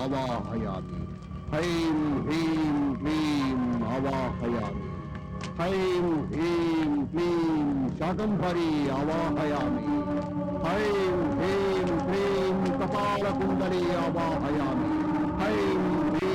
अवाहयामि। ऐं ह्रीं क्लीं अवाहयामि। ऐं ह्रीं क्लीं शाकम्भरी अवाहयामि। ऐं ह्रीं क्लीं कपालकुण्डली अवाहयामि। ऐं ह्रीं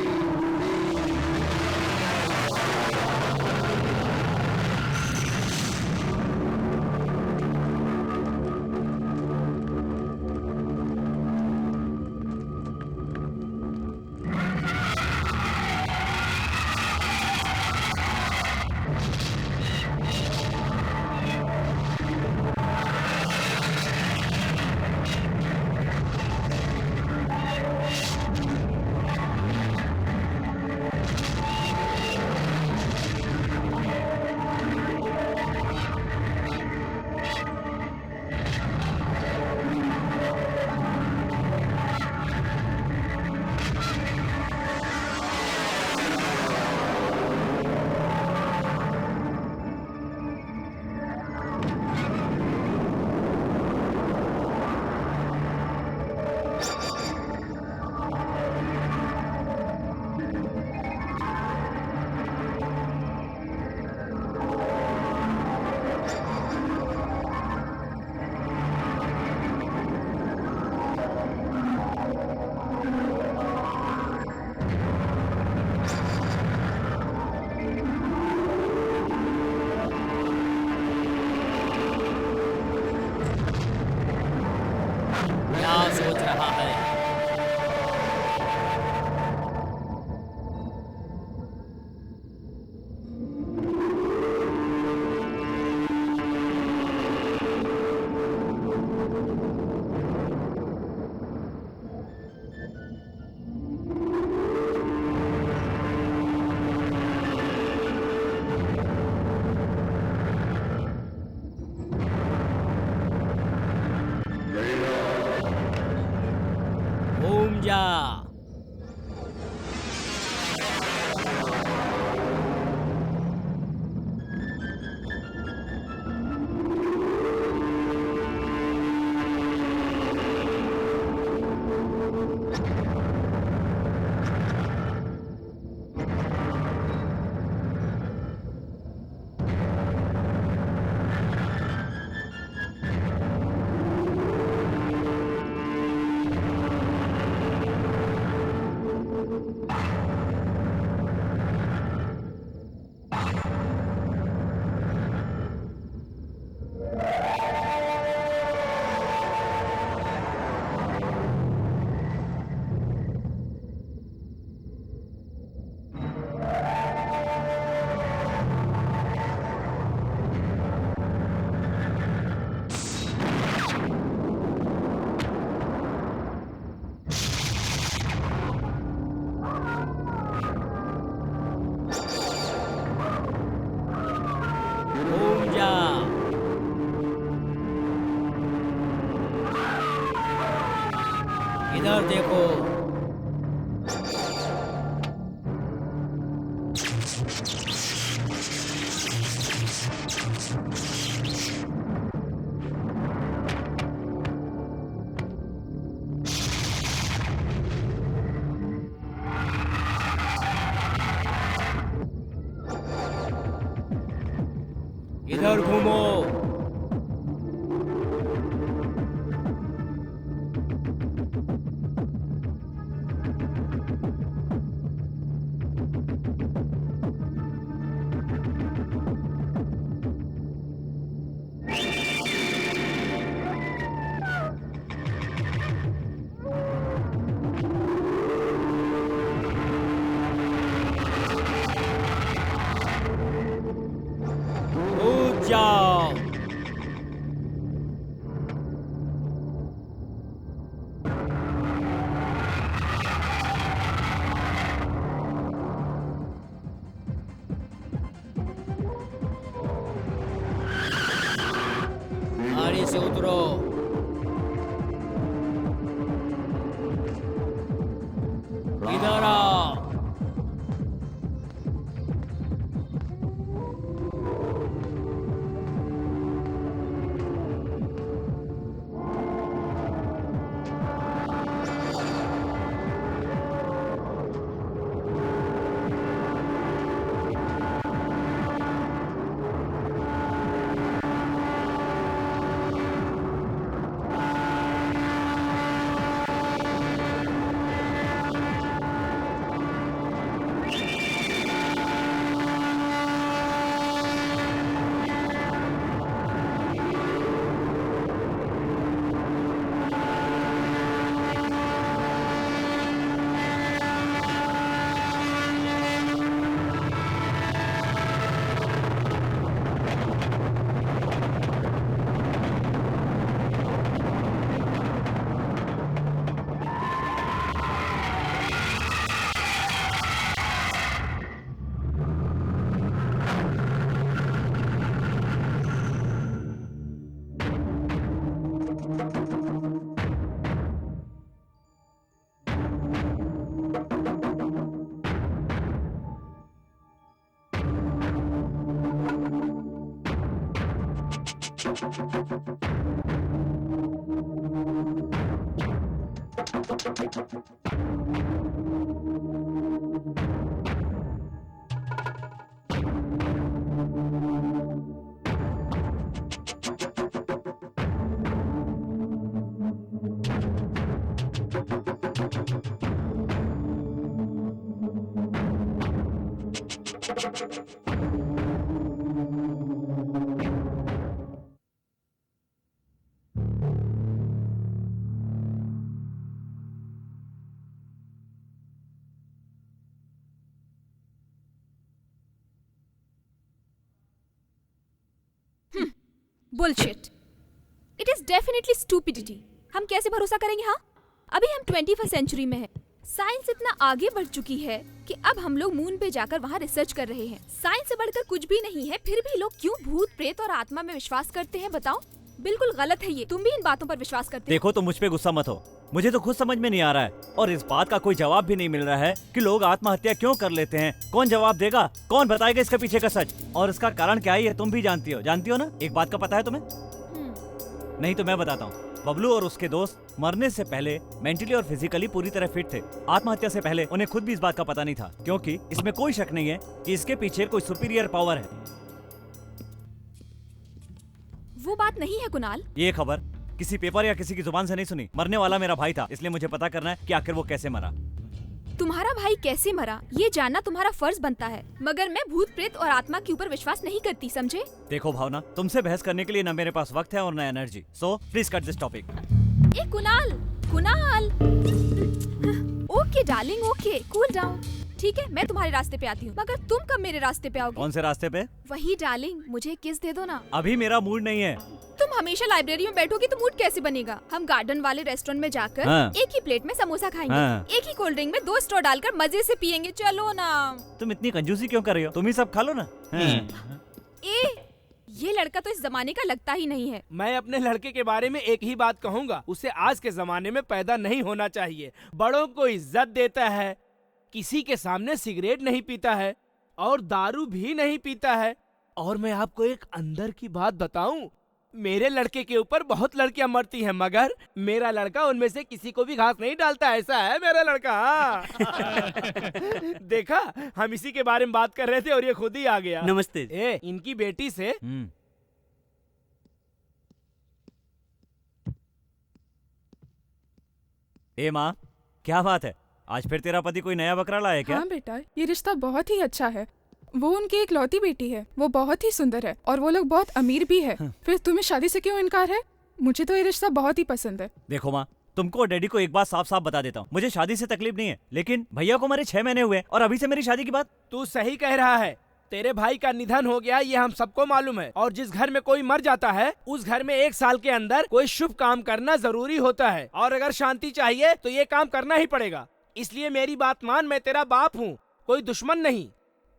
सोच रहा है। घूम जा। इधर देखो। इधर घूमो। कूद जाओ। गाड़ी से उतरो। इधर आओ। Bullshit. It is definitely stupidity. हम कैसे भरोसा करेंगे? हाँ, अभी हम 21st सेंचुरी में हैं। साइंस इतना आगे बढ़ चुकी है कि अब हम लोग मून पे जाकर वहाँ रिसर्च कर रहे हैं। साइंस से बढ़कर कुछ भी नहीं है, फिर भी लोग क्यों भूत प्रेत और आत्मा में विश्वास करते हैं? बताओ, बिल्कुल गलत है ये। तुम भी इन बातों पर विश्वास करते हो? देखो, तुम मुझ पे गुस्सा मत हो, मुझे तो खुद समझ में नहीं आ रहा है और इस बात का कोई जवाब भी नहीं मिल रहा है कि लोग आत्महत्या क्यों कर लेते हैं। कौन जवाब देगा? कौन बताएगा इसके पीछे का सच? और इसका कारण क्या है ये तुम भी जानती हो ना? एक बात का पता है तुम्हें? नहीं तो मैं बताता हूँ। बबलू और उसके दोस्त मरने से पहले मेंटली और फिजिकली पूरी तरह फिट थे। आत्महत्या से पहले उन्हें खुद भी इस बात का पता नहीं था, क्योंकि इसमें कोई शक नहीं है कि इसके पीछे कोई सुपीरियर पावर है। वो बात नहीं है कुणाल। ये खबर किसी पेपर या किसी की जुबान से नहीं सुनी। मरने वाला मेरा भाई था, इसलिए मुझे पता करना है कि आखिर वो कैसे मरा। तुम्हारा भाई कैसे मरा ये जानना तुम्हारा फर्ज बनता है, मगर मैं भूत प्रेत और आत्मा के ऊपर विश्वास नहीं करती, समझे? देखो भावना, तुमसे बहस करने के लिए न मेरे पास वक्त है और न energy, so please cut this topic. A Kunal, Kunal. Okay darling, okay, cool down. ठीक है, मैं तुम्हारे रास्ते पे आती हूँ, मगर तुम कब मेरे रास्ते पे आओगे? कौन से रास्ते पे? वही डार्लिंग, मुझे किस दे दो ना। अभी मेरा मूड नहीं है। तुम हमेशा लाइब्रेरी में बैठोगे तो मूड कैसे बनेगा? हम गार्डन वाले रेस्टोरेंट में जाकर हाँ। एक ही प्लेट में समोसा खाएंगे, हाँ। एक ही कोल्ड ड्रिंक में 2 स्ट्रॉ डालकर मजे से पियेंगे। चलो ना। तुम इतनी कंजूसी क्यों कर रही हो? तुम ही सब खा लो ना। ए, ये लड़का तो इस जमाने का लगता ही नहीं है। मैं अपने लड़के के बारे में एक ही बात कहूँगा, उसे आज के जमाने में पैदा नहीं होना चाहिए। बड़ों को इज्जत देता है, किसी के सामने सिगरेट नहीं पीता है और दारू भी नहीं पीता है। और मैं आपको एक अंदर की बात बताऊं, मेरे लड़के के ऊपर बहुत लड़कियां मरती हैं, मगर मेरा लड़का उनमें से किसी को भी घास नहीं डालता। ऐसा है मेरा लड़का। देखा, हम इसी के बारे में बात कर रहे थे और ये खुद ही आ गया। नमस्ते। इनकी बेटी से ए माँ, क्या बात है? आज फिर तेरा पति कोई नया बकरा लाया क्या? हाँ बेटा, ये रिश्ता बहुत ही अच्छा है। वो उनकी इकलौती बेटी है, वो बहुत ही सुंदर है और वो लोग बहुत अमीर भी है। फिर तुम्हें शादी से क्यों इनकार है? मुझे तो ये रिश्ता बहुत ही पसंद है। देखो माँ, तुमको और डैडी को एक बात साफ साफ बता देता हूँ, मुझे शादी से तकलीफ नहीं है, लेकिन भैया को मरे 6 महीने हुए और अभी से मेरी शादी की बात। तू सही कह रहा है, तेरे भाई का निधन हो गया, ये हम सबको मालूम है। और जिस घर में कोई मर जाता है, उस घर में 1 साल के अंदर कोई शुभ काम करना जरूरी होता है। और अगर शांति चाहिए तो ये काम करना ही पड़ेगा। इसलिए मेरी बात मान, मैं तेरा बाप हूँ, कोई दुश्मन नहीं।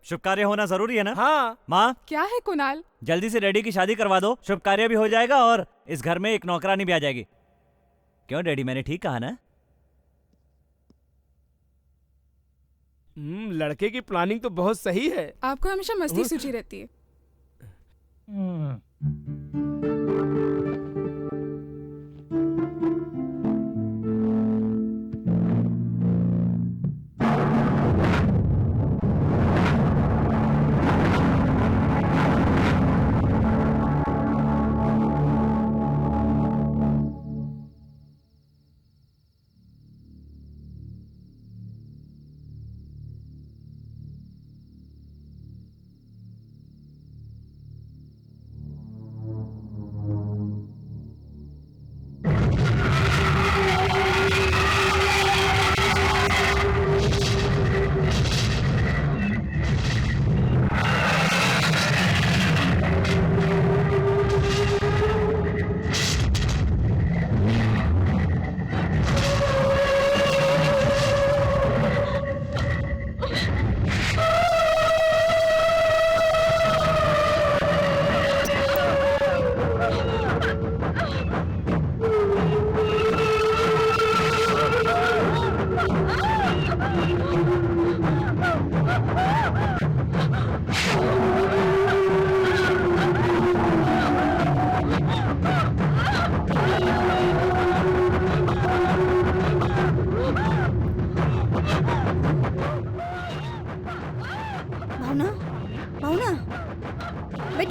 शुभ कार्य होना जरूरी है ना? हाँ। माँ, क्या है कुणाल? जल्दी से डैडी की शादी करवा दो, शुभ कार्य भी हो जाएगा और इस घर में एक नौकरानी भी आ जाएगी। क्यों डैडी, मैंने ठीक कहा ना? लड़के की प्लानिंग तो बहुत सही है। आपको हमेशा मस्ती सूझी रहती है।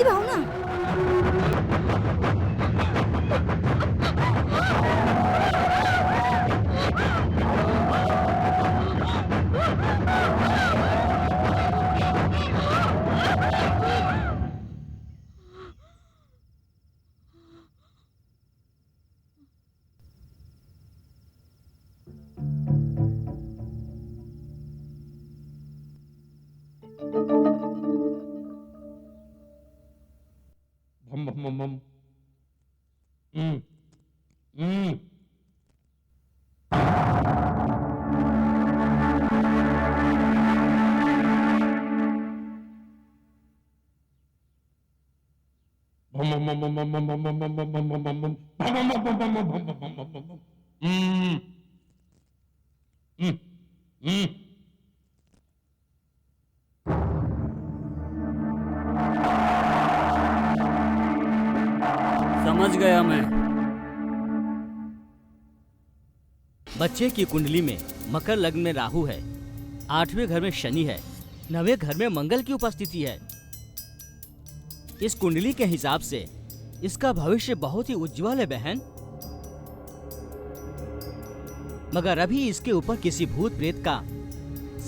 जल्दी भागो ना। Bum bum bum bum. Mm. Mm. Bum bum bum bum bum bum bum bum bum bum bum bum bum bum. Bum bum bum bum bum bum bum bum bum bum bum. Mm. Mm. Mm. समझ गया मैं। बच्चे की कुंडली में मकर लग्न में राहु है, 8वें घर में शनि है, 9वें घर में मंगल की उपस्थिति है। इस कुंडली के हिसाब से इसका भविष्य बहुत ही उज्जवल है बहन, मगर अभी इसके ऊपर किसी भूत प्रेत का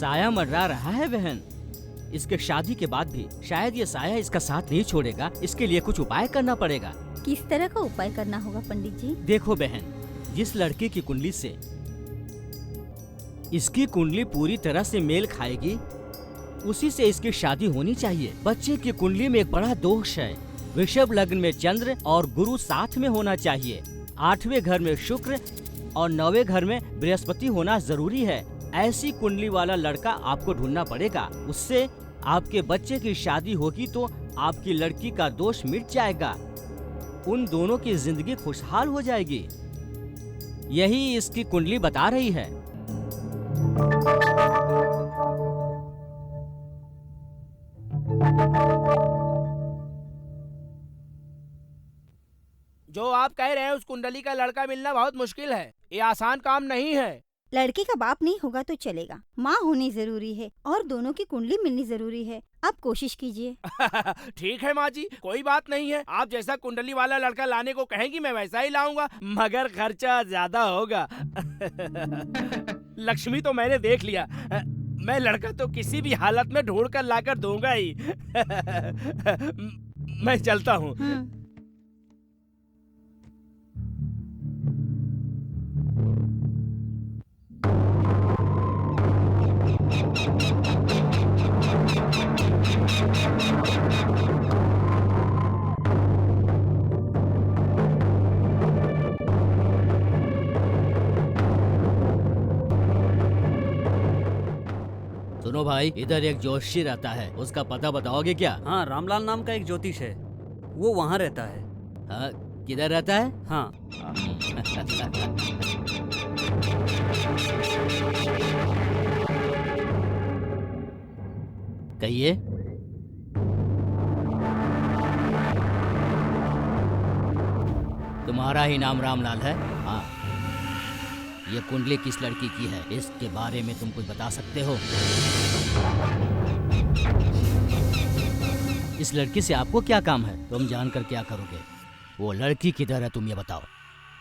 साया मंडरा रहा है बहन। इसके शादी के बाद भी शायद ये साया इसका साथ नहीं छोड़ेगा। इसके लिए कुछ उपाय करना पड़ेगा। किस तरह का उपाय करना होगा पंडित जी? देखो बहन, जिस लड़की की कुंडली से इसकी कुंडली पूरी तरह से मेल खाएगी उसी से इसकी शादी होनी चाहिए। बच्चे की कुंडली में एक बड़ा दोष है, वृषभ लग्न में चंद्र और गुरु साथ में होना चाहिए, 8वें घर में शुक्र और 9वें घर में बृहस्पति होना जरूरी है। ऐसी कुंडली वाला लड़का आपको ढूंढना पड़ेगा, उससे आपके बच्चे की शादी होगी तो आपकी लड़की का दोष मिट जाएगा, उन दोनों की जिंदगी खुशहाल हो जाएगी। यही इसकी कुंडली बता रही है। जो आप कह रहे हैं उस कुंडली का लड़का मिलना बहुत मुश्किल है, ये आसान काम नहीं है। लड़के का बाप नहीं होगा तो चलेगा, माँ होनी जरूरी है और दोनों की कुंडली मिलनी जरूरी है। आप कोशिश कीजिए। ठीक है माँ जी, कोई बात नहीं है। आप जैसा कुंडली वाला लड़का लाने को कहेंगी मैं वैसा ही लाऊंगा, मगर खर्चा ज्यादा होगा। लक्ष्मी तो मैंने देख लिया, मैं लड़का तो किसी भी हालत में ढूंढ कर लाकर दूंगा ही। मैं चलता हूँ। सुनो भाई, इधर एक जोशी रहता है, उसका पता बताओगे क्या? हाँ, रामलाल नाम का एक ज्योतिष है, वो वहाँ रहता है। हाँ, किधर रहता है? हाँ। कहिए। तुम्हारा ही नाम रामलाल है? हाँ। ये कुंडली किस लड़की की है, इसके बारे में तुम कुछ बता सकते हो? इस लड़की से आपको क्या काम है? तुम जानकर क्या करोगे? वो लड़की किधर है, तुम ये बताओ।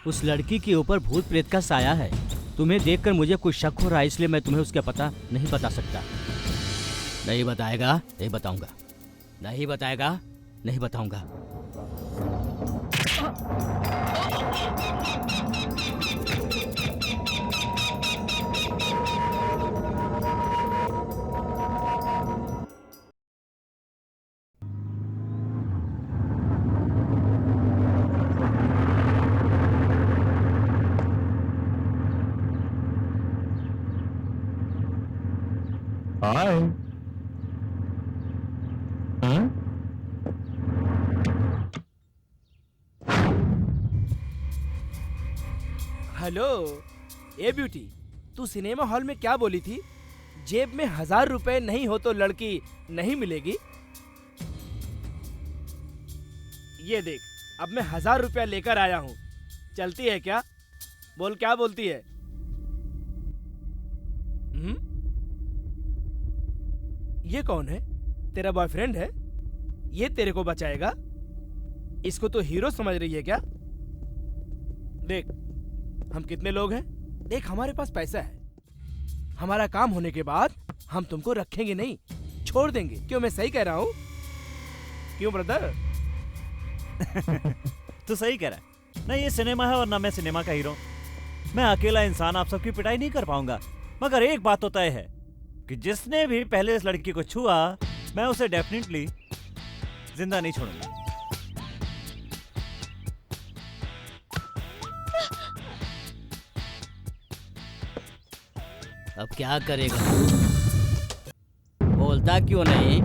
उस लड़की के ऊपर भूत प्रेत का साया है। तुम्हें देखकर मुझे कुछ शक हो रहा है, इसलिए मैं तुम्हें उसका पता नहीं बता सकता। नहीं बताएगा? नहीं बताऊंगा। नहीं बताएगा? नहीं बताऊंगा। Hi. Huh? हेलो, ए ब्यूटी, तू सिनेमा हॉल में क्या बोली थी? जेब में 1000 रुपए नहीं हो तो लड़की नहीं मिलेगी? ये देख, अब मैं 1000 रुपया लेकर आया हूँ, चलती है क्या? बोल, क्या बोलती है? ये कौन है? तेरा बॉयफ्रेंड है? ये तेरे को बचाएगा? इसको तो हीरो समझ रही है क्या? देख, हम कितने लोग हैं? देख, हमारे पास पैसा है। हमारा काम होने के बाद हम तुमको रखेंगे नहीं, छोड़ देंगे। क्यों, मैं सही कह रहा हूँ? क्यों ब्रदर? तू सही कह रहा है। ना ये सिनेमा है और ना मैं सिनेमा का हीरो। मैं अकेला इंसान आप सबकी पिटाई नहीं कर पाऊंगा। मगर एक बात तो तय है कि जिसने भी पहले इस लड़की को छुआ, मैं उसे डेफिनेटली जिंदा नहीं छोड़ूंगा। अब क्या करेगा? बोलता क्यों नहीं?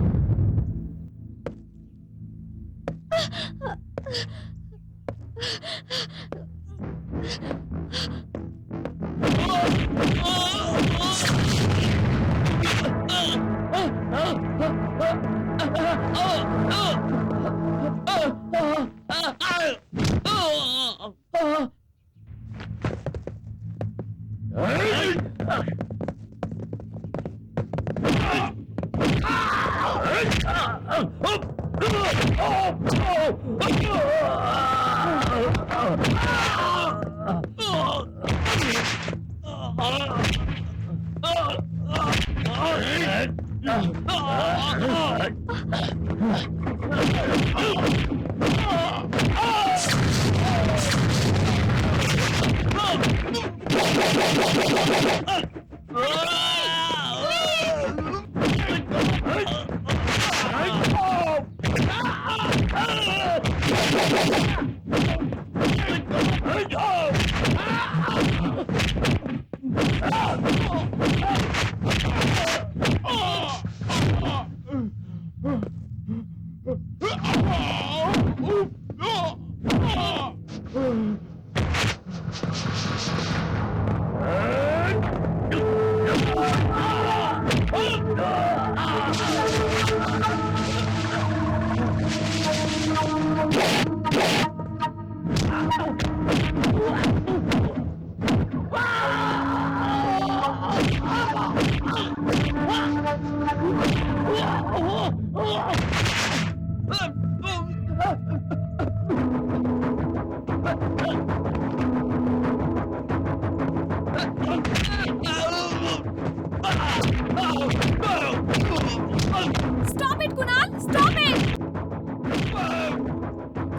Stop it, Kunal! Stop it!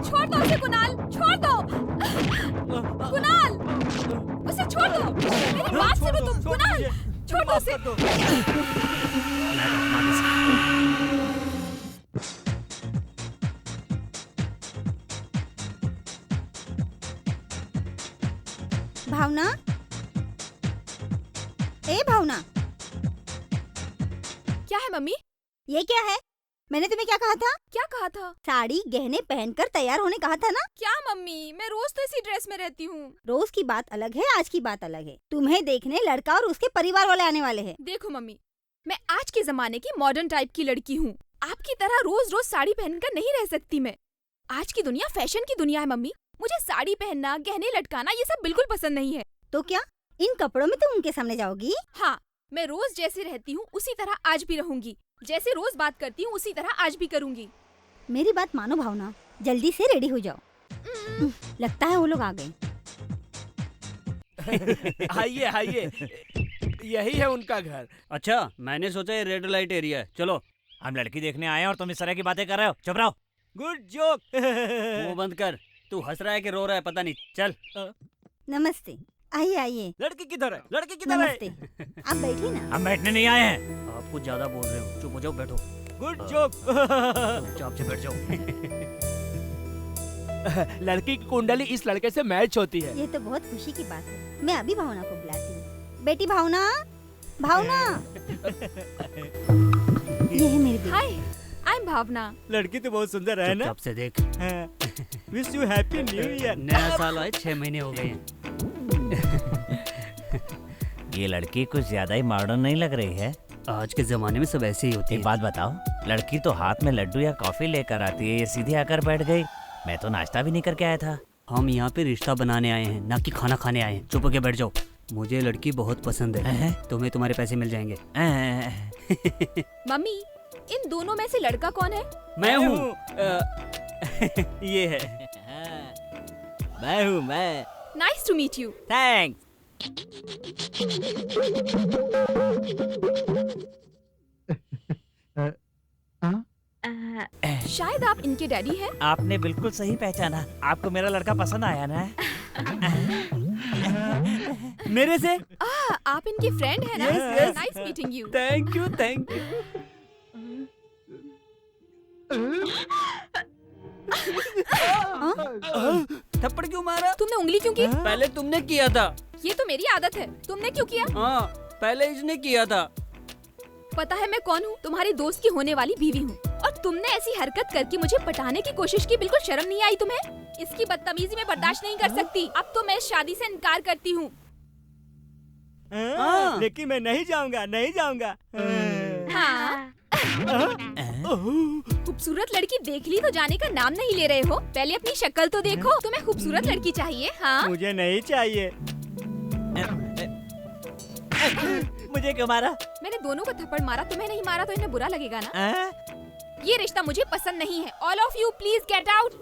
छोड़ दो उसे, कुणाल! छोड़ दो! कुणाल! उसे छोड़ दो! मेरी बात सुनो तुम, कुणाल! छोड़ दो उसे! भावना, ए भावना, क्या है मम्मी? ये क्या है? मैंने तुम्हें क्या कहा था? क्या कहा था? साड़ी गहने पहनकर तैयार होने कहा था ना? क्या मम्मी, मैं रोज तो इसी ड्रेस में रहती हूँ। रोज की बात अलग है, आज की बात अलग है। तुम्हें देखने लड़का और उसके परिवार वाले आने वाले हैं। देखो मम्मी, मैं आज के जमाने की मॉडर्न टाइप की लड़की हूँ। आपकी तरह रोज रोज साड़ी पहनकर नहीं रह सकती मैं। आज की दुनिया फैशन की दुनिया है मम्मी। मुझे साड़ी पहनना, गहने लटकाना ये सब बिल्कुल पसंद नहीं है। तो क्या इन कपड़ों में तुम उनके सामने जाओगी? हाँ, मैं रोज जैसे रहती हूँ उसी तरह आज भी रहूंगी। जैसे रोज बात करती हूँ उसी तरह आज भी करूंगी। मेरी बात मानो भावना, जल्दी से रेडी हो जाओ। लगता है वो लोग आ गए। आइए आइए, यही है उनका घर। अच्छा, मैंने सोचा ये रेड लाइट एरिया है। चलो, हम लड़की देखने आए हैं और तुम इस तरह की बातें कर रहे हो। चुप रहो। Good joke. मुंह बंद कर। तू हंस रहा है कि रो रहा है पता नहीं। चल। नमस्ते, आइए आइए। लड़की किधर है? लड़की किधर है? नमस्ते, आप बैठिए ना। हम बैठने नहीं आए हैं। आप कुछ ज्यादा बोल रहे हो। चुप हो जाओ, बैठो। Good joke. चुपचाप से बैठ जाओ। लड़की की कुंडली इस लड़के से मैच होती है। ये तो बहुत खुशी की बात है। मैं अभी भावना को बुलाती हूँ। बेटी भावना, भावना। ये है मेरी बेटी। हाय, आई एम भावना। लड़की तो बहुत सुंदर है ना? चुपचाप से देख। Wish you happy new year. नया साल आए 6 महीने हो गए हैं। ये लड़की कुछ ज्यादा ही मॉडर्न नहीं लग रही है। आज के जमाने में सब ऐसे ही होती एक है। बात बताओ, लड़की तो हाथ में लड्डू या कॉफी लेकर आती है, ये सीधे आकर बैठ गई। मैं तो नाश्ता भी नहीं करके आया था। हम यहाँ पे रिश्ता बनाने आए हैं, ना कि खाना खाने आए हैं। चुप होके बैठ जाओ। मुझे लड़की बहुत पसंद है। तुम्हें तुम्हारे पैसे मिल जाएंगे। मम्मी, इन दोनों में से लड़का कौन है? मैं हूँ। ये है। मैं हूँ मैं। Nice to meet you. Thanks. शायद आप इनके डैडी हैं। आपने बिल्कुल सही पहचाना। आपको मेरा लड़का पसंद आया ना? मेरे से? आप इनके फ्रेंड हैं ना? Yes, yes. Nice meeting you. Thank you thank you. थप्पड़ क्यों मारा? तुमने उंगली क्यों की? पहले तुमने किया था। ये तो मेरी आदत है। तुमने क्यों किया? हाँ, पहले इसने किया था। पता है मैं कौन हूँ? तुम्हारी दोस्त की होने वाली बीवी हूँ। और तुमने ऐसी हरकत करके मुझे पटाने की कोशिश की। बिल्कुल शर्म नहीं आई तुम्हें? इसकी बदतमीजी मैं बर्दाश्त नहीं कर सकती। अब तो मैं इस शादी से इनकार करती हूँ। लेकिन मैं नहीं जाऊंगा, नहीं जाऊंगा। हाँ। खूबसूरत लड़की देख ली तो जाने का नाम नहीं ले रहे हो? पहले अपनी शक्ल तो देखो। तुम्हें खूबसूरत लड़की चाहिए? हाँ। मुझे नहीं चाहिए। मुझे क्यों मारा? मैंने दोनों को थप्पड़ मारा, तुम्हें नहीं मारा तो इन्हें बुरा लगेगा ना? ये रिश्ता मुझे पसंद नहीं है। All of you please get out.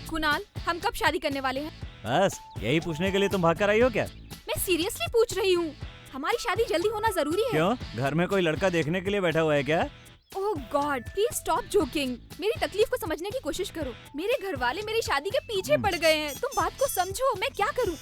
Kunal, हम कब शादी करने वाले हैं? बस यही पूछने के लिए तुम भाग कर आई हो क्या? मैं सीरियसली पूछ रही हूँ। हमारी शादी जल्दी होना जरूरी है। क्यों? घर में कोई लड़का देखने के लिए बैठा हुआ है क्या? ओह गॉड, प्लीज स्टॉप जोकिंग। मेरी तकलीफ को समझने की कोशिश करो। मेरे घर वाले मेरी शादी के पीछे पड़ गए हैं। तुम बात को समझो। मैं क्या करूँ?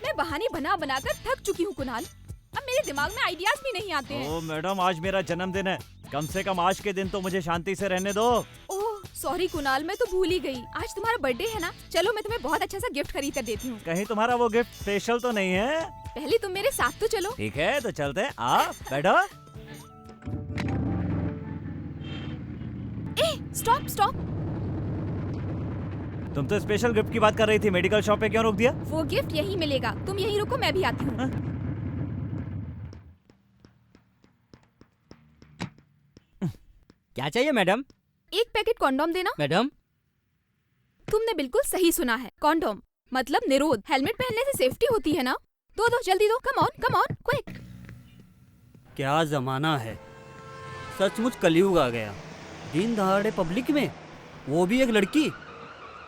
मैं बहाने बना बना कर थक चुकी हूँ कुणाल। अब मेरे दिमाग में आइडियाज भी नहीं आते हैं। ओह मैडम, आज मेरा जन्मदिन है। कम से कम आज के दिन तो मुझे शांति से रहने दो। ओह सॉरी कुणाल, मैं तो भूल ही गई। आज तुम्हारा बर्थडे है ना? चलो मैं तुम्हें बहुत अच्छा सा गिफ्ट खरीद कर देती हूँ। कहीं तुम्हारा वो गिफ्ट स्पेशल तो नहीं है? पहले तुम मेरे साथ तो चलो। ठीक है तो चलते हैं। आ बैठो। Stop stop. तुम तो स्पेशल गिफ्ट की बात कर रही थी, मेडिकल शॉप पे क्यों रोक दिया? वो गिफ्ट यहीं मिलेगा। तुम यहीं रुको, मैं भी आती हूँ। क्या चाहिए मैडम? एक पैकेट कॉन्डोम देना। मैडम, तुमने बिल्कुल सही सुना है। कॉन्डोम मतलब निरोध। हेलमेट पहनने से सेफ्टी होती है ना? दो दो जल्दी दो। Come on quick. क्या जमाना है। सचमुच कलयुग आ गया। दिन दहाड़े पब्लिक में, वो भी एक लड़की,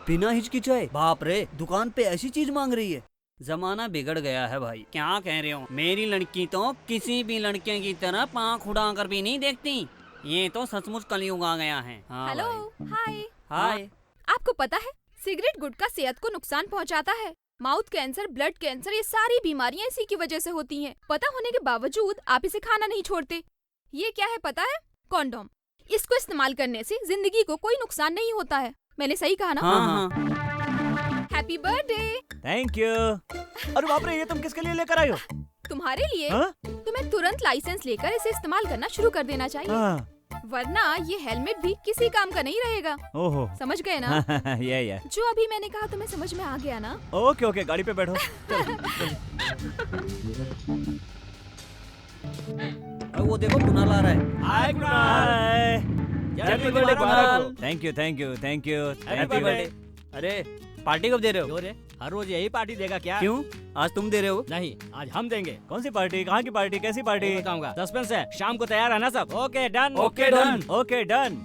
बिना हिचकिचाए। बाप रे, दुकान पे ऐसी चीज मांग रही है। जमाना बिगड़ गया है भाई। क्या कह रहे हो? मेरी लड़की तो किसी भी लड़के की तरह पाँख उड़ा कर भी नहीं देखती। ये तो सचमुच कलयुग आ गया है। हाँ हेलो, भाई। हाय। हाय। आपको पता है सिगरेट गुटखा सेहत को नुकसान पहुंचाता है। माउथ कैंसर, ब्लड कैंसर, ये सारी बीमारियां इसी की वजह से होती हैं। पता होने के बावजूद आप इसे खाना नहीं छोड़ते। ये क्या है पता है? कॉन्डोम। इसको इस्तेमाल करने से जिंदगी को कोई नुकसान नहीं होता है। मैंने सही कहा ना? हाँ। Happy birthday. Thank you. अरे बाप रे, ये तुम किसके लिए लेकर आई हो? तुम्हारे लिए। हाँ? तुम्हें तुरंत लाइसेंस लेकर इसे इस्तेमाल करना शुरू कर देना चाहिए। हाँ। वरना ये हेलमेट भी किसी काम का नहीं रहेगा। ओहो। समझ गए ना? ये जो अभी मैंने कहा तुम्हें समझ में आ गया ना? ओके ओके, गाड़ी पे बैठो। वो देखो कुणाल आ रहा है। Hi hi. Happy birthday Kunal. Thank you thank you thank you. Happy birthday. अरे पार्टी कब दे रहे हो? हर रोज यही पार्टी देगा क्या? क्यों? आज तुम दे रहे हो? नहीं, आज हम देंगे। कौन सी पार्टी? कहाँ की पार्टी? कैसी पार्टी? बताऊंगा। सस्पेंस है। शाम को तैयार है ना सब? Okay done. Okay done. Okay done.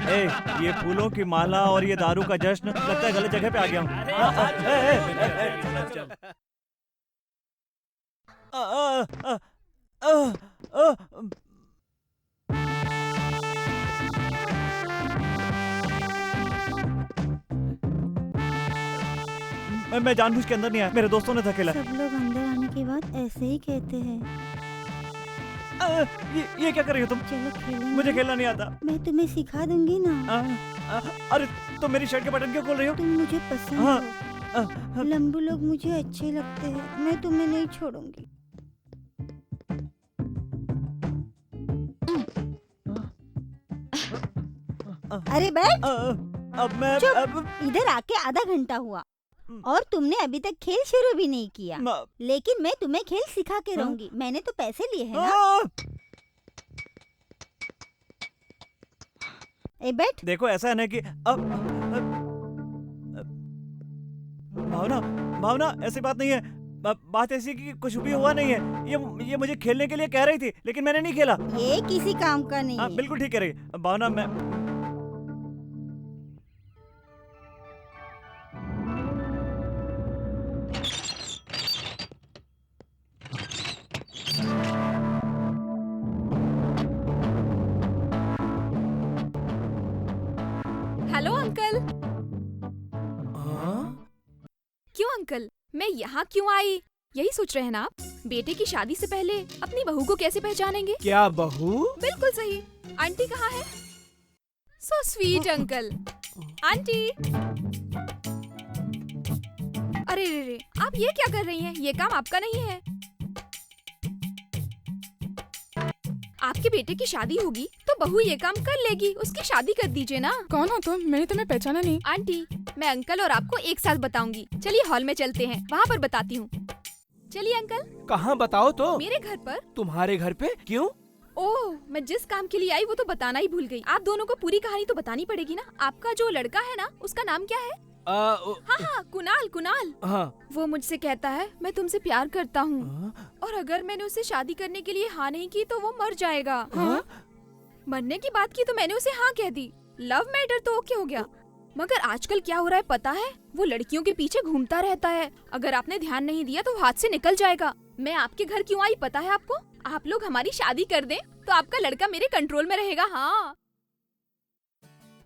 ए, ये फूलों की माला और ये दारू का जश्न, लगता है गलत जगह पे आ गया हूँ। मैं जानबूझ के अंदर नहीं आया, मेरे दोस्तों ने धकेला। सब लोग अंदर आने के बाद ऐसे ही कहते हैं। ये क्या कर रही हो तुम? चलो खेलेंगे। मुझे खेलना नहीं आता। मैं तुम्हें सिखा दूंगी ना। अरे तुम मेरी शर्ट के बटन क्यों खोल रही हो? तुम मुझे पसंद हो। लंबू लोग मुझे अच्छे लगते हैं। मैं तुम्हें नहीं छोड़ूंगी। अरे बैठ। अब मैं इधर आके आधा घंटा हुआ और तुमने अभी तक खेल शुरू भी नहीं किया। लेकिन मैं तुम्हें खेल सिखा के रहूंगी। मैंने तो पैसे लिए हैं ना। ए बैठ। देखो ऐसा है ना कि भावना भावना ऐसी बात नहीं है। बात ऐसी है कि कुछ भी हुआ नहीं है। ये मुझे खेलने के लिए कह रही थी, लेकिन मैंने नहीं खेला। ये किसी काम का नहीं हाँ है। बिल्कुल ठीक कह रही है भावना। मैं हेलो अंकल। हाँ? क्यों अंकल, मैं यहाँ क्यों आई? यही सोच रहे हैं ना आप? बेटे की शादी से पहले अपनी बहू को कैसे पहचानेंगे? क्या बहू? बिल्कुल सही। आंटी कहाँ है? So sweet uncle. आंटी। अरे रे रे, आप ये क्या कर रही हैं? ये काम आपका नहीं है। आपके बेटे की शादी होगी तो बहू ये काम कर लेगी, उसकी शादी कर दीजिए ना। कौन हो तुम? मैंने तुम्हें पहचाना नहीं। आंटी, मैं अंकल और आपको एक साथ बताऊंगी। चलिए हॉल में चलते हैं, वहाँ पर बताती हूँ। चलिए अंकल। कहाँ बताओ तो? मेरे घर पर। तुम्हारे घर पे? क्यों? ओह, मैं जिस काम के लिए आई वो तो बताना ही भूल गई। आप दोनों को पूरी कहानी तो बतानी पड़ेगी ना। आपका जो लड़का है ना, उसका नाम क्या है? हाँ, कुणाल। कुणाल। हाँ। वो मुझसे कहता है मैं तुमसे प्यार करता हूँ, और अगर मैंने उसे शादी करने के लिए हाँ नहीं की तो वो मर जाएगा। हाँ? मरने की बात की तो मैंने उसे हाँ कह दी। लव मैटर तो ओके हो गया, मगर आजकल क्या हो रहा है पता है? वो लड़कियों के पीछे घूमता रहता है। अगर आपने ध्यान नहीं दिया तो हाथ से निकल जाएगा। मैं आपके घर क्यों आई पता है आपको? आप लोग हमारी शादी कर दें तो आपका लड़का मेरे कंट्रोल में रहेगा। हाँ,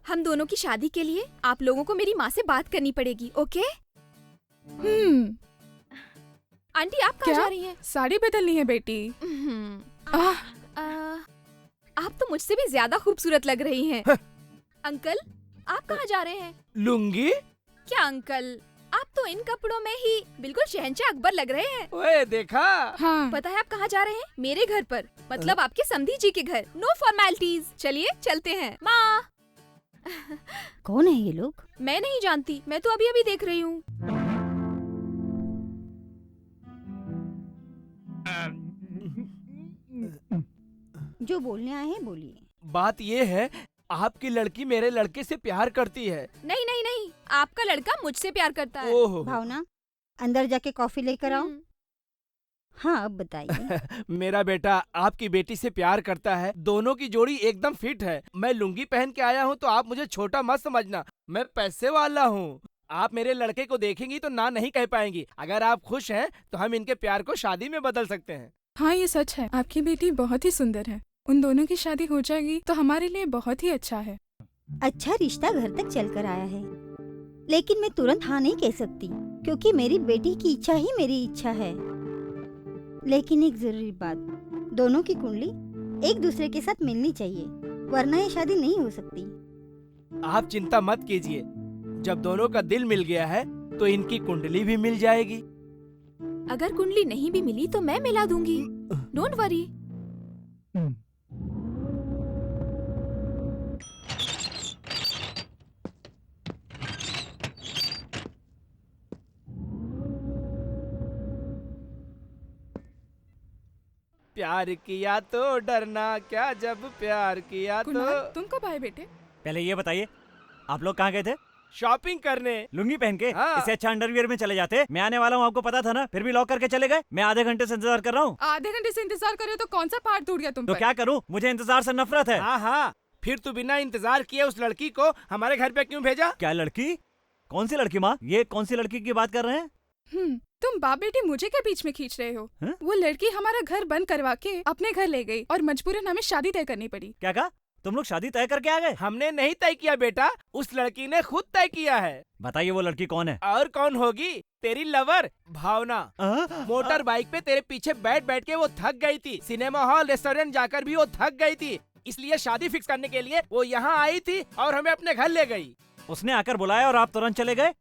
हम दोनों की शादी के लिए आप लोगों को मेरी माँ से बात करनी पड़ेगी। ओके? आंटी, आप कहाँ जा रही हैं? साड़ी बदलनी है बेटी। आप तो मुझसे भी ज्यादा खूबसूरत लग रही हैं। अंकल, आप कहाँ जा रहे हैं? लुंगी? क्या अंकल, आप तो इन कपड़ों में ही बिल्कुल शहंशाह अकबर लग रहे हैं। ओए देखा? हाँ। पता है आप कहाँ जा रहे हैं? मेरे घर पर, मतलब आपके समधी जी के घर। No formalities. चलिए चलते हैं। माँ। कौन है ये लोग? मैं नहीं जानती, मैं तो अभी अभी देख रही हूँ। जो बोलने आए हैं बोलिए। बात ये है, आपकी लड़की मेरे लड़के से प्यार करती है। नहीं नहीं नहीं, आपका लड़का मुझसे प्यार करता है। ओहो। भावना, अंदर जाके कॉफी लेकर आओ। हम्म। हाँ, अब बताइए। मेरा बेटा आपकी बेटी से प्यार करता है। दोनों की जोड़ी एकदम फिट है। मैं लुंगी पहन के आया हूँ तो आप मुझे छोटा मत समझना। मैं पैसे वाला हूँ। आप मेरे लड़के को देखेंगी तो ना नहीं कह पाएंगी। अगर आप खुश हैं तो हम इनके प्यार को शादी में बदल सकते हैं। हाँ, ये सच है। आपकी बेटी बहुत ही सुंदर है। उन दोनों की शादी हो जाएगी तो हमारे लिए बहुत ही अच्छा है। अच्छा रिश्ता घर तक चल कर आया है, लेकिन मैं तुरंत हाँ नहीं कह सकती क्योंकि मेरी बेटी की इच्छा ही मेरी इच्छा है। लेकिन एक जरूरी बात, दोनों की कुंडली एक दूसरे के साथ मिलनी चाहिए, वरना ये शादी नहीं हो सकती। आप चिंता मत कीजिए, जब दोनों का दिल मिल गया है तो इनकी कुंडली भी मिल जाएगी। अगर कुंडली नहीं भी मिली तो मैं मिला दूंगी। Don't worry. प्यार किया तो डरना क्या, जब प्यार किया कुणाल, तो। तुम कब आए बेटे? पहले ये बताइए, आप लोग कहाँ गए थे? शॉपिंग करने। लुंगी पहन के? हाँ। इससे अच्छा अंडरवियर में चले जाते। मैं आने वाला हूँ, आपको पता था ना, फिर भी लॉक करके चले गए। मैं आधे घंटे से इंतजार कर रहा हूँ। आधे घंटे से इंतजार करे तो कौन सा पार्ट टूट गया तुम तो पर? क्या करूँ, मुझे इंतजार से नफरत है। हाँ हाँ, फिर तू बिना इंतजार किए उस लड़की को हमारे घर पे क्यों भेजा? क्या लड़की? कौन सी लड़की माँ? ये कौन सी लड़की की बात कर रहे हैं? तुम बाप बेटी मुझे क्या बीच में खींच रहे हो? हाँ? वो लड़की हमारा घर बंद करवा के अपने घर ले गई और मजबूरन हमें शादी तय करनी पड़ी। क्या कहा? तुम लोग शादी तय करके आ गए? हमने नहीं तय किया बेटा, उस लड़की ने खुद तय किया है। बताइए वो लड़की कौन है? और कौन होगी? तेरी लवर भावना। मोटर बाइक पे तेरे पीछे बैठ बैठ के वो थक गई थी। सिनेमा हॉल रेस्टोरेंट जाकर भी वो थक गई थी, इसलिए शादी फिक्स करने के लिए वो यहाँ आई थी और हमें अपने घर ले गई। उसने आकर बुलाया और आप तुरंत चले गए?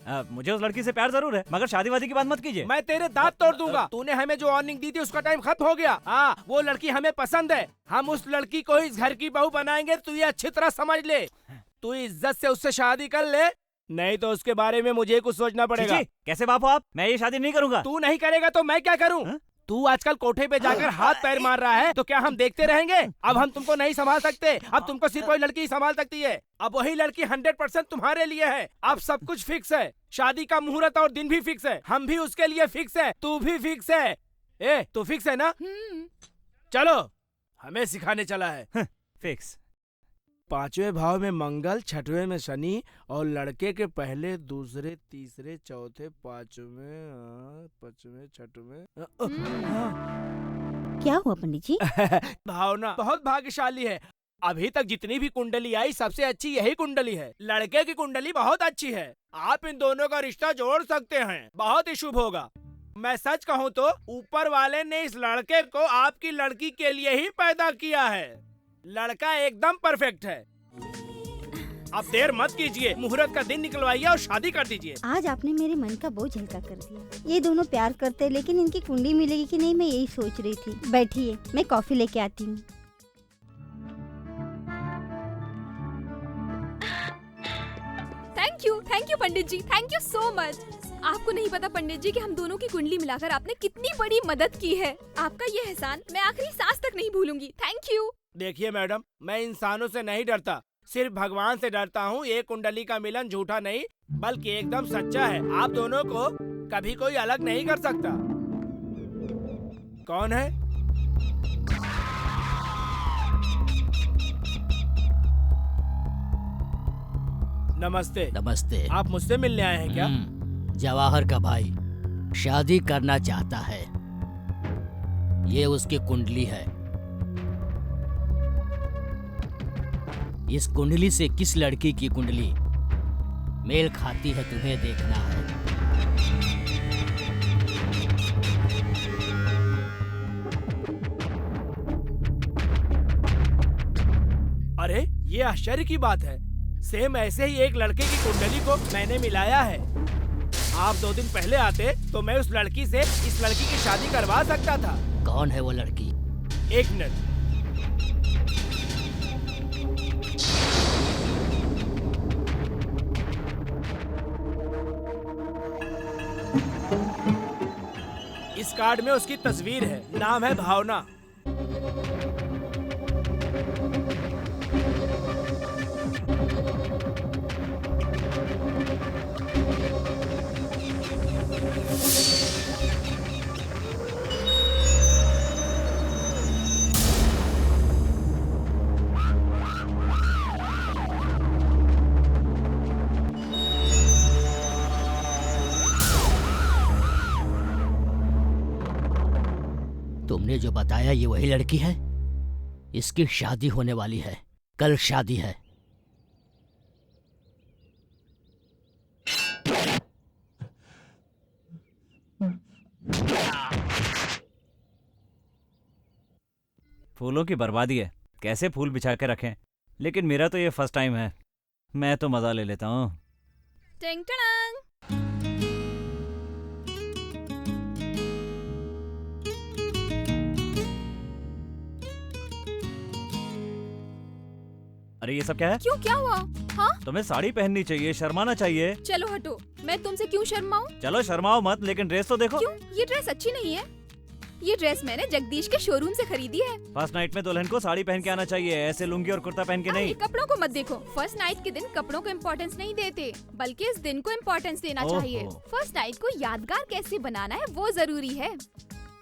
मुझे उस लड़की से प्यार जरूर है, मगर शादी वादी की बात मत कीजिए। मैं तेरे दांत तोड़ दूंगा। तूने हमें जो वार्निंग दी थी उसका टाइम खत्म हो गया। हाँ, वो लड़की हमें पसंद है। हम उस लड़की को इस घर की बहू बनाएंगे, तू ये अच्छी तरह समझ ले। तू इज्जत से उससे शादी कर ले, नहीं तो उसके बारे में मुझे कुछ सोचना पड़ेगा। कैसे बाप हो आप? मैं ये शादी नहीं करूंगा। तू नहीं करेगा तो मैं क्या करूँ? तू आजकल कोठे पे जाकर हाथ पैर मार रहा है, तो क्या हम देखते रहेंगे? अब हम तुमको नहीं संभाल सकते, अब तुमको सिर्फ कोई लड़की ही संभाल सकती है। अब वही लड़की 100% तुम्हारे लिए है। अब सब कुछ फिक्स है, शादी का मुहूर्त और दिन भी फिक्स है, हम भी उसके लिए फिक्स है, तू भी फिक्स है। ए, तू फिक्स है ना? चलो, हमें सिखाने चला है। फिक्स। 5वें भाव में मंगल, 6वें में शनि और लड़के के पहले, दूसरे, तीसरे, चौथे, 5वें, 5वें, 6वें। क्या हुआ पंडित जी? भावना बहुत भाग्यशाली है। अभी तक जितनी भी कुंडली आई सबसे अच्छी यही कुंडली है। लड़के की कुंडली बहुत अच्छी है, आप इन दोनों का रिश्ता जोड़ सकते हैं, बहुत ही शुभ होगा। मैं सच कहूँ तो ऊपर वाले ने इस लड़के को आपकी लड़की के लिए ही पैदा किया है। लड़का एकदम परफेक्ट है। अब देर मत कीजिए, मुहूर्त का दिन निकलवाइए और शादी कर दीजिए। आज आपने मेरे मन का बोझ हल्का कर दिया। ये दोनों प्यार करते हैं, लेकिन इनकी कुंडली मिलेगी कि नहीं मैं यही सोच रही थी। बैठिए, मैं कॉफी लेके आती हूँ। Thank you Pandit ji, thank you so much. आपको नहीं पता पंडित जी कि हम दोनों की कुंडली मिलाकर आपने कितनी बड़ी मदद की है। आपका ये एहसान मैं आखिरी सांस तक नहीं भूलूंगी। Thank you. देखिए मैडम, मैं इंसानों से नहीं डरता, सिर्फ भगवान से डरता हूँ। ये कुंडली का मिलन झूठा नहीं बल्कि एकदम सच्चा है। आप दोनों को कभी कोई अलग नहीं कर सकता। कौन है? नमस्ते। नमस्ते। आप मुझसे मिलने आए हैं क्या? जवाहर का भाई शादी करना चाहता है, ये उसकी कुंडली है। इस कुंडली से किस लड़की की कुंडली मेल खाती है तुम्हें देखना है। अरे ये आश्चर्य की बात है, सेम ऐसे ही एक लड़के की कुंडली को मैंने मिलाया है। आप 2 दिन पहले आते तो मैं उस लड़की से इस लड़की की शादी करवा सकता था। कौन है वो लड़की? 1 मिनट। इस कार्ड में उसकी तस्वीर है, नाम है भावना। तुमने जो बताया ये वही लड़की है? इसकी शादी होने वाली है, कल शादी है। फूलों की बर्बादी है, कैसे फूल बिछा के रखें। लेकिन मेरा तो ये फर्स्ट टाइम है, मैं तो मजा ले लेता हूँ। टिंग टड़ांग। अरे ये सब क्या है? क्यों, क्या हुआ? हाँ, तुम्हें साड़ी पहननी चाहिए, शर्माना चाहिए। चलो हटो, मैं तुमसे क्यों शर्माऊं? चलो शर्माओ मत, लेकिन ड्रेस तो देखो। क्यों, ये ड्रेस अच्छी नहीं है? ये ड्रेस मैंने जगदीश के शोरूम से खरीदी है। फर्स्ट नाइट में दुल्हन को साड़ी पहन के आना चाहिए, ऐसे लुंगी और कुर्ता पहन के नहीं। कपड़ों को मत देखो। फर्स्ट नाइट के दिन कपड़ों को इम्पोर्टेंस नहीं देते, बल्कि इस दिन को इम्पोर्टेंस देना चाहिए। फर्स्ट नाइट को यादगार कैसे बनाना है वो जरूरी है।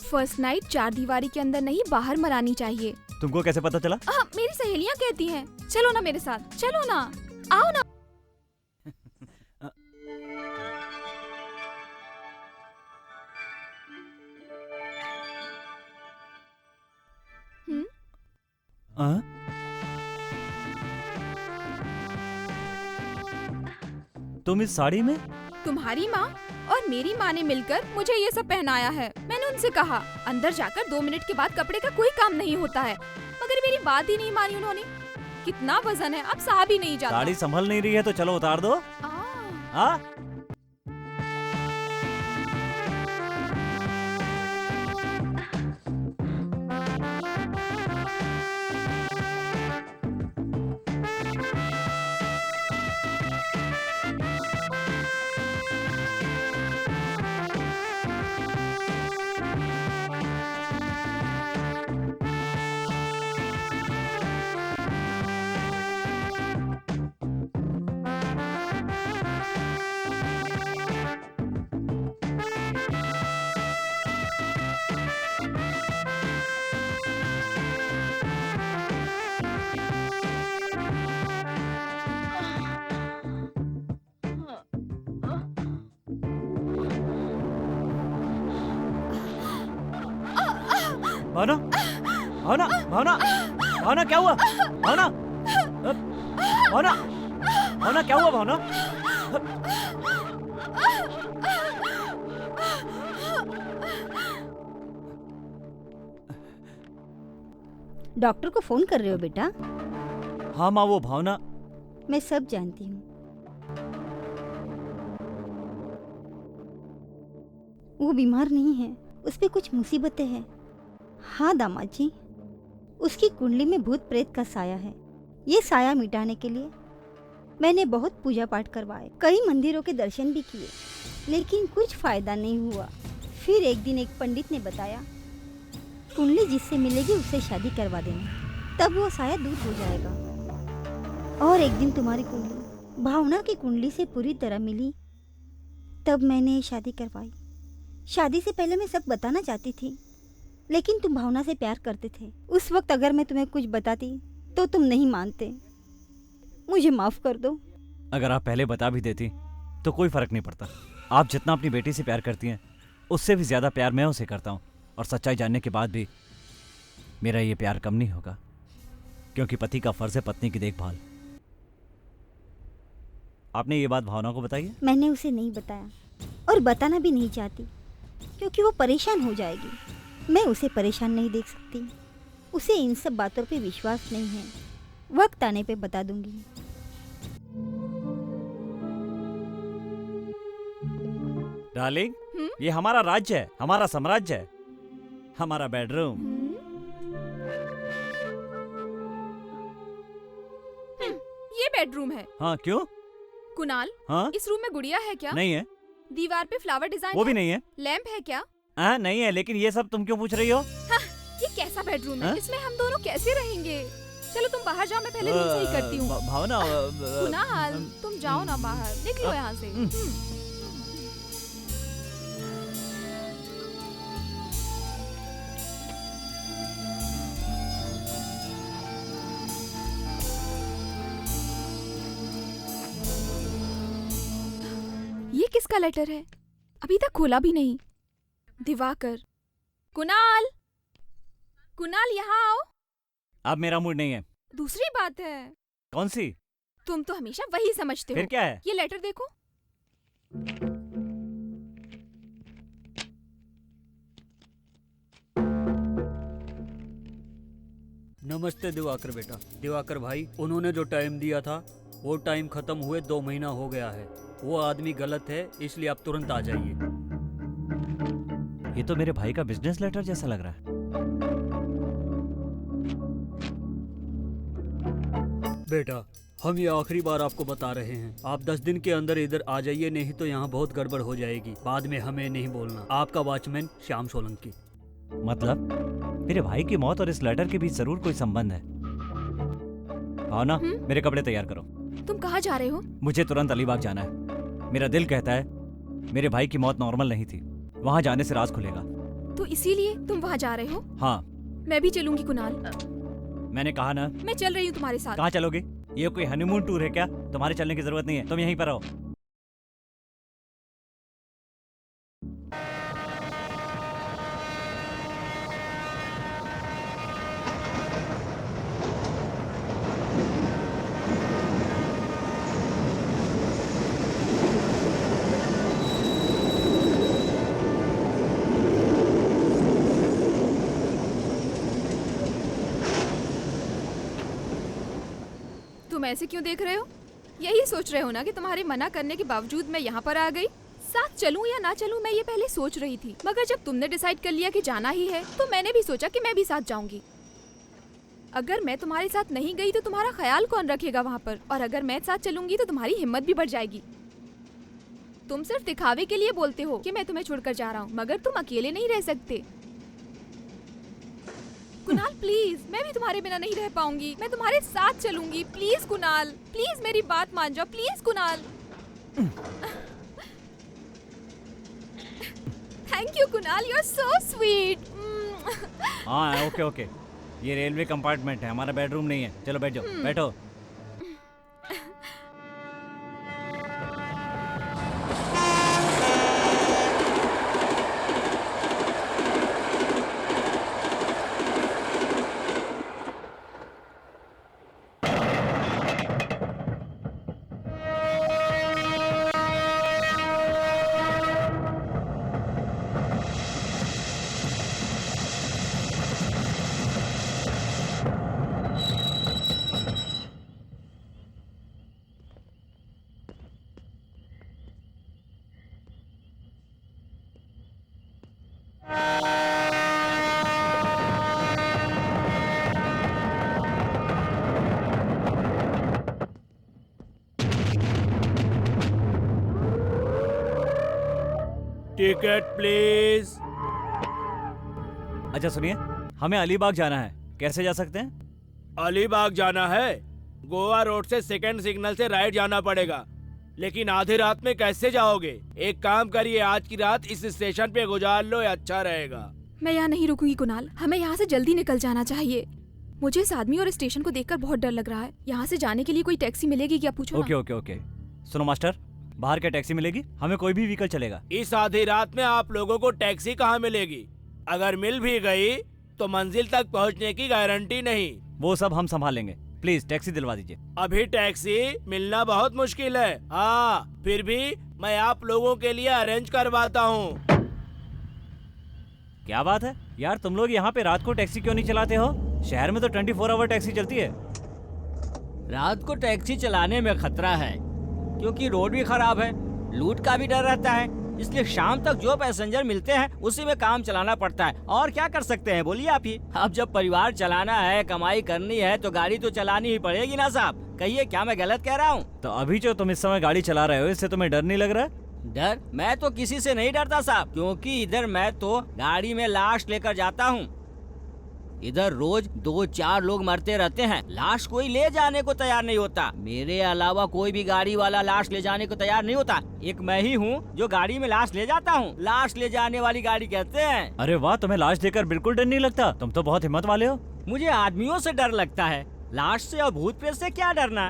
फर्स्ट नाइट 4 दीवारी के अंदर नहीं, बाहर मनानी चाहिए। तुमको कैसे पता चला? मेरी सहेलियाँ कहती हैं। चलो ना मेरे साथ, चलो ना, आओ ना। तुम इस साड़ी में? तुम्हारी माँ और मेरी माँ ने मिलकर मुझे ये सब पहनाया है। मैंने उनसे कहा अंदर जाकर 2 मिनट के बाद कपड़े का कोई काम नहीं होता है, मगर मेरी बात ही नहीं मानी उन्होंने। कितना वजन है, अब सहा भी नहीं जाता। साड़ी संभल नहीं रही है तो चलो उतार दो। हाँ? भावना, भावना, भावना, भावना क्या हुआ? भावना, भावना, भावना क्या हुआ? भावना, डॉक्टर को फोन कर रहे हो बेटा? हाँ माँ, वो भावना। मैं सब जानती हूँ। वो बीमार नहीं है, उस पे कुछ मुसीबतें हैं। हाँ दामाद जी, उसकी कुंडली में भूत प्रेत का साया है। ये साया मिटाने के लिए मैंने बहुत पूजा पाठ करवाए, कई मंदिरों के दर्शन भी किए, लेकिन कुछ फायदा नहीं हुआ। फिर एक दिन एक पंडित ने बताया, कुंडली जिससे मिलेगी उससे शादी करवा देना, तब वो साया दूर हो जाएगा। और एक दिन तुम्हारी कुंडली भावना की कुंडली से पूरी तरह मिली, तब मैंने शादी करवाई। शादी से पहले मैं सब बताना चाहती थी, लेकिन तुम भावना से प्यार करते थे। उस वक्त अगर मैं तुम्हें कुछ बताती तो तुम नहीं मानते। मुझे माफ कर दो। अगर आप पहले बता भी देती तो कोई फर्क नहीं पड़ता। आप जितना अपनी बेटी से प्यार करती हैं, उससे भी ज्यादा प्यार मैं उसे करता हूँ। और सच्चाई जानने के बाद भी मेरा ये प्यार कम नहीं होगा, क्योंकि पति का फर्ज है पत्नी की देखभाल। आपने ये बात भावना को बताई है? मैंने उसे नहीं बताया और बताना भी नहीं चाहती, क्योंकि वो परेशान हो जाएगी। मैं उसे परेशान नहीं देख सकती। उसे इन सब बातों पे विश्वास नहीं है। वक्त आने पे बता दूंगी। डार्लिंग, ये हमारा राज्य है, हमारा साम्राज्य है, हमारा बेडरूम। ये बेडरूम है। हाँ, क्यों? कुणाल, हाँ? इस रूम में गुड़िया है क्या? नहीं है। दीवार पे फ्लावर डिजाइन वो भी नहीं है। लैंप है क्या? हाँ, नहीं है, लेकिन ये सब तुम क्यों पूछ रही हो? हाँ, ये कैसा बेडरूम है? हाँ? इसमें हम दोनों कैसे रहेंगे? चलो तुम बाहर जाओ, मैं पहले रूम सही करती हूँ। भावना, कुणाल, तुम जाओ ना बाहर, निकलो यहाँ से। ये किसका लेटर है? अभी तक खोला भी नहीं। दिवाकर। कुणाल, कुणाल यहाँ आओ। अब मेरा मूड नहीं है। दूसरी बात है। कौन सी? तुम तो हमेशा वही समझते हो। फिर क्या है? ये लेटर देखो। नमस्ते दिवाकर बेटा। दिवाकर भाई, उन्होंने जो टाइम दिया था वो टाइम खत्म हुए 2 महीना हो गया है। वो आदमी गलत है, इसलिए आप तुरंत आ जाइए। ये तो मेरे भाई का बिजनेस लेटर जैसा लग रहा है। बेटा, हम ये आखिरी बार आपको बता रहे हैं, आप 10 दिन के अंदर इधर आ जाइए, नहीं तो यहाँ बहुत गड़बड़ हो जाएगी। बाद में हमें नहीं बोलना। आपका वॉचमैन श्याम सोलंकी। मतलब मेरे भाई की मौत और इस लेटर के बीच जरूर कोई संबंध है। भावना, मेरे कपड़े तैयार करो। तुम कहाँ जा रहे हो? मुझे तुरंत अलीबाग जाना है। मेरा दिल कहता है मेरे भाई की मौत नॉर्मल नहीं थी। वहाँ जाने से राज खुलेगा। तो इसीलिए तुम वहाँ जा रहे हो? हाँ। मैं भी चलूंगी कुणाल। मैंने कहा ना। मैं चल रही हूँ तुम्हारे साथ। कहाँ चलोगे? ये कोई हनीमून टूर है क्या? तुम्हारे चलने की जरूरत नहीं है, तुम यहीं पर रहो। तुम ऐसे क्यों देख रहे हो? यही सोच रहे हो ना कि तुम्हारे मना करने के बावजूद मैं यहाँ पर आ गई? साथ चलूं या ना चलूं मैं ये पहले सोच रही थी, मगर जब तुमने डिसाइड कर लिया कि जाना ही है तो मैंने भी सोचा कि मैं भी साथ जाऊंगी। अगर मैं तुम्हारे साथ नहीं गई तो तुम्हारा ख्याल कौन रखेगा वहाँ पर? और अगर मैं साथ चलूंगी तो तुम्हारी हिम्मत भी बढ़ जाएगी। तुम सिर्फ दिखावे के लिए बोलते हो कि मैं तुम्हें छोड़कर जा रहा हूँ, मगर तुम अकेले नहीं रह सकते। कुणाल प्लीज, मैं भी तुम्हारे बिना नहीं रह पाऊंगी। मैं तुम्हारे साथ चलूंगी। प्लीज कुणाल, प्लीज मेरी बात मान जाओ। Please Kunal. Thank you Kunal, you are so sweet. हाँ, ओके ओके। ये रेलवे कंपार्टमेंट है, हमारा बेडरूम नहीं है। चलो बैठ जाओ, बैठो। Ticket please. अच्छा सुनिए, हमें अलीबाग जाना है, कैसे जा सकते हैं? अलीबाग जाना है? गोवा रोड से सेकंड सिग्नल से राइट जाना पड़ेगा, लेकिन आधी रात में कैसे जाओगे? एक काम करिए, आज की रात इस स्टेशन पे गुजार लो, ये अच्छा रहेगा। मैं यहाँ नहीं रुकूंगी कुणाल, हमें यहाँ से जल्दी निकल जाना चाहिए। मुझे इस आदमी और स्टेशन को देखकर बहुत डर लग रहा है। यहाँ से जाने के लिए कोई टैक्सी मिलेगी क्या, पूछो ना। ओके ओके ओके, सुनो मास्टर, बाहर क्या टैक्सी मिलेगी? हमें कोई भी व्हीकल चलेगा। इस आधी रात में आप लोगों को टैक्सी कहाँ मिलेगी? अगर मिल भी गई तो मंजिल तक पहुँचने की गारंटी नहीं। वो सब हम संभाल लेंगे, प्लीज टैक्सी दिलवा दीजिए। अभी टैक्सी मिलना बहुत मुश्किल है। हाँ, फिर भी मैं आप लोगों के लिए अरेंज करवाता हूँ। क्या बात है यार, तुम लोग यहाँ पे रात को टैक्सी क्यों नहीं चलाते हो? शहर में तो 24 आवर टैक्सी चलती है। रात को टैक्सी चलाने में खतरा है, क्योंकि रोड भी खराब है, लूट का भी डर रहता है, इसलिए शाम तक जो पैसेंजर मिलते हैं उसी में काम चलाना पड़ता है। और क्या कर सकते हैं, बोलिए आप ही। अब जब परिवार चलाना है, कमाई करनी है, तो गाड़ी तो चलानी ही पड़ेगी ना साहब। कहिए, क्या मैं गलत कह रहा हूँ? तो अभी जो तुम इस समय गाड़ी चला रहे हो, इससे तुम्हें डर नहीं लग रहा है? डर? मैं तो किसी से नहीं डरता साहब, क्योंकि इधर मैं तो गाड़ी में लाश लेकर जाता हूँ। इधर रोज 2-4 लोग मरते रहते हैं, लाश कोई ले जाने को तैयार नहीं होता। मेरे अलावा कोई भी गाड़ी वाला लाश ले जाने को तैयार नहीं होता। एक मैं ही हूँ जो गाड़ी में लाश ले जाता हूँ। लाश ले जाने वाली गाड़ी कहते हैं। अरे वाह, तुम्हें लाश देखकर बिल्कुल डर नहीं लगता, तुम तो बहुत हिम्मत वाले हो। मुझे आदमियों से डर लगता है, लाश से और भूत प्रेत से क्या डरना।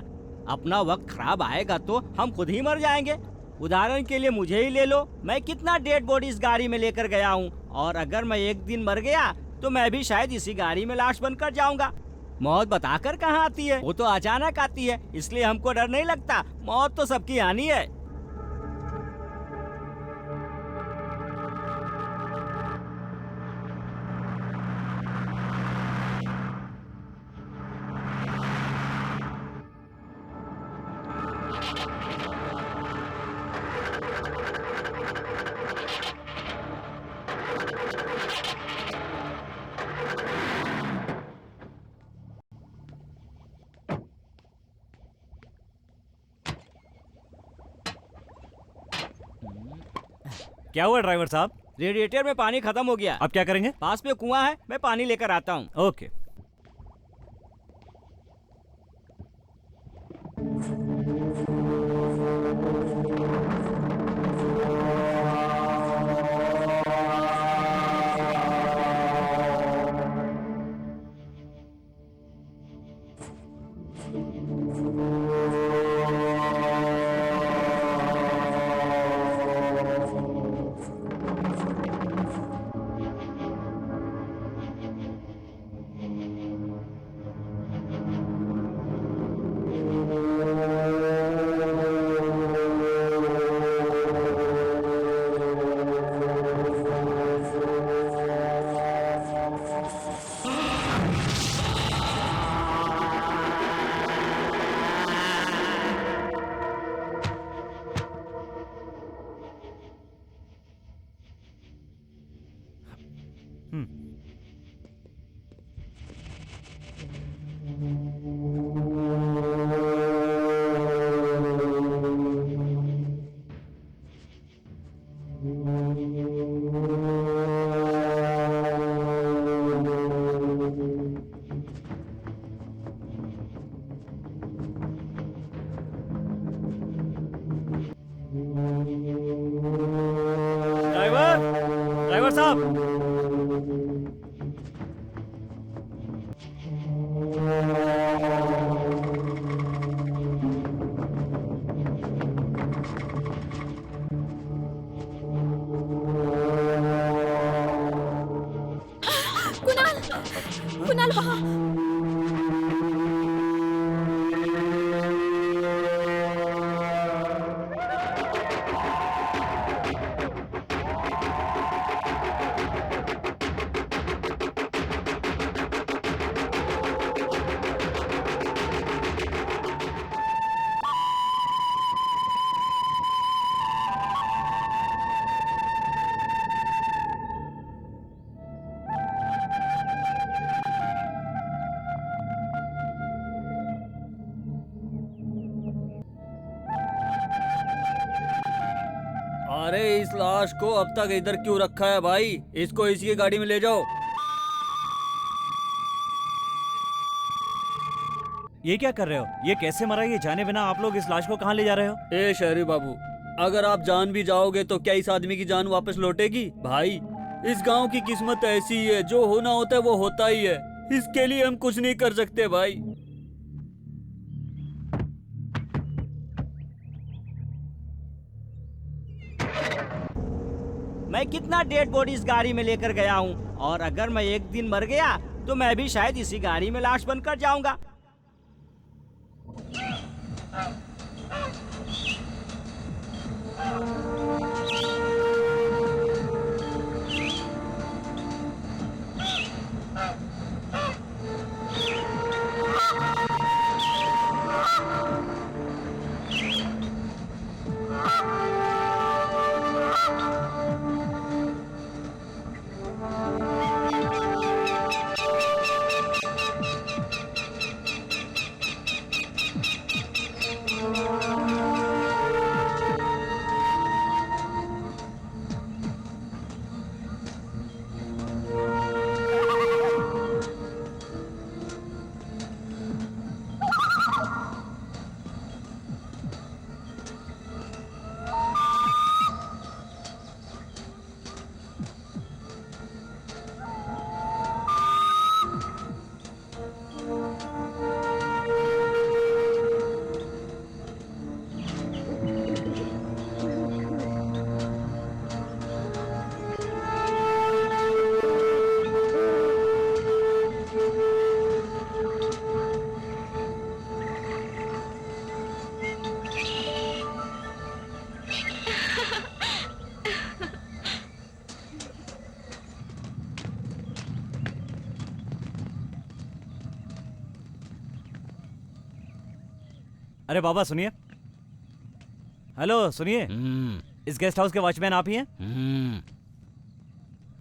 अपना वक्त खराब आएगा तो हम खुद ही मर जाएंगे। उदाहरण के लिए मुझे ही ले लो, मैं कितना डेड बॉडी इस गाड़ी में लेकर गया हूँ, और अगर मैं एक दिन मर गया तो मैं भी शायद इसी गाड़ी में लाश बनकर जाऊंगा। मौत बताकर कहाँ आती है, वो तो अचानक आती है, इसलिए हमको डर नहीं लगता। मौत तो सबकी आनी है। क्या हुआ ड्राइवर साहब? रेडिएटर में पानी खत्म हो गया। अब क्या करेंगे? पास में कुआं है, मैं पानी लेकर आता हूँ। ओके। ड्राइवर साहब, कुणाल, कुणाल वहाँ। इस लाश को अब तक इधर क्यों रखा है भाई? इसको इसी की गाड़ी में ले जाओ। ये क्या कर रहे हो? ये कैसे मरा? ये जाने बिना आप लोग इस लाश को कहाँ ले जा रहे हो? ए शहरी बाबू, अगर आप जान भी जाओगे तो क्या इस आदमी की जान वापस लौटेगी? भाई, इस गांव की किस्मत ऐसी है, जो होना होता है वो होता ही है। इसके लिए हम कुछ नहीं कर सकते भाई। मैं कितना डेड बॉडी इस गाड़ी में लेकर गया हूँ, और अगर मैं एक दिन मर गया तो मैं भी शायद इसी गाड़ी में लाश बनकर जाऊंगा। अरे बाबा सुनिए। हेलो सुनिए, इस गेस्ट हाउस के वॉचमैन आप ही हैं?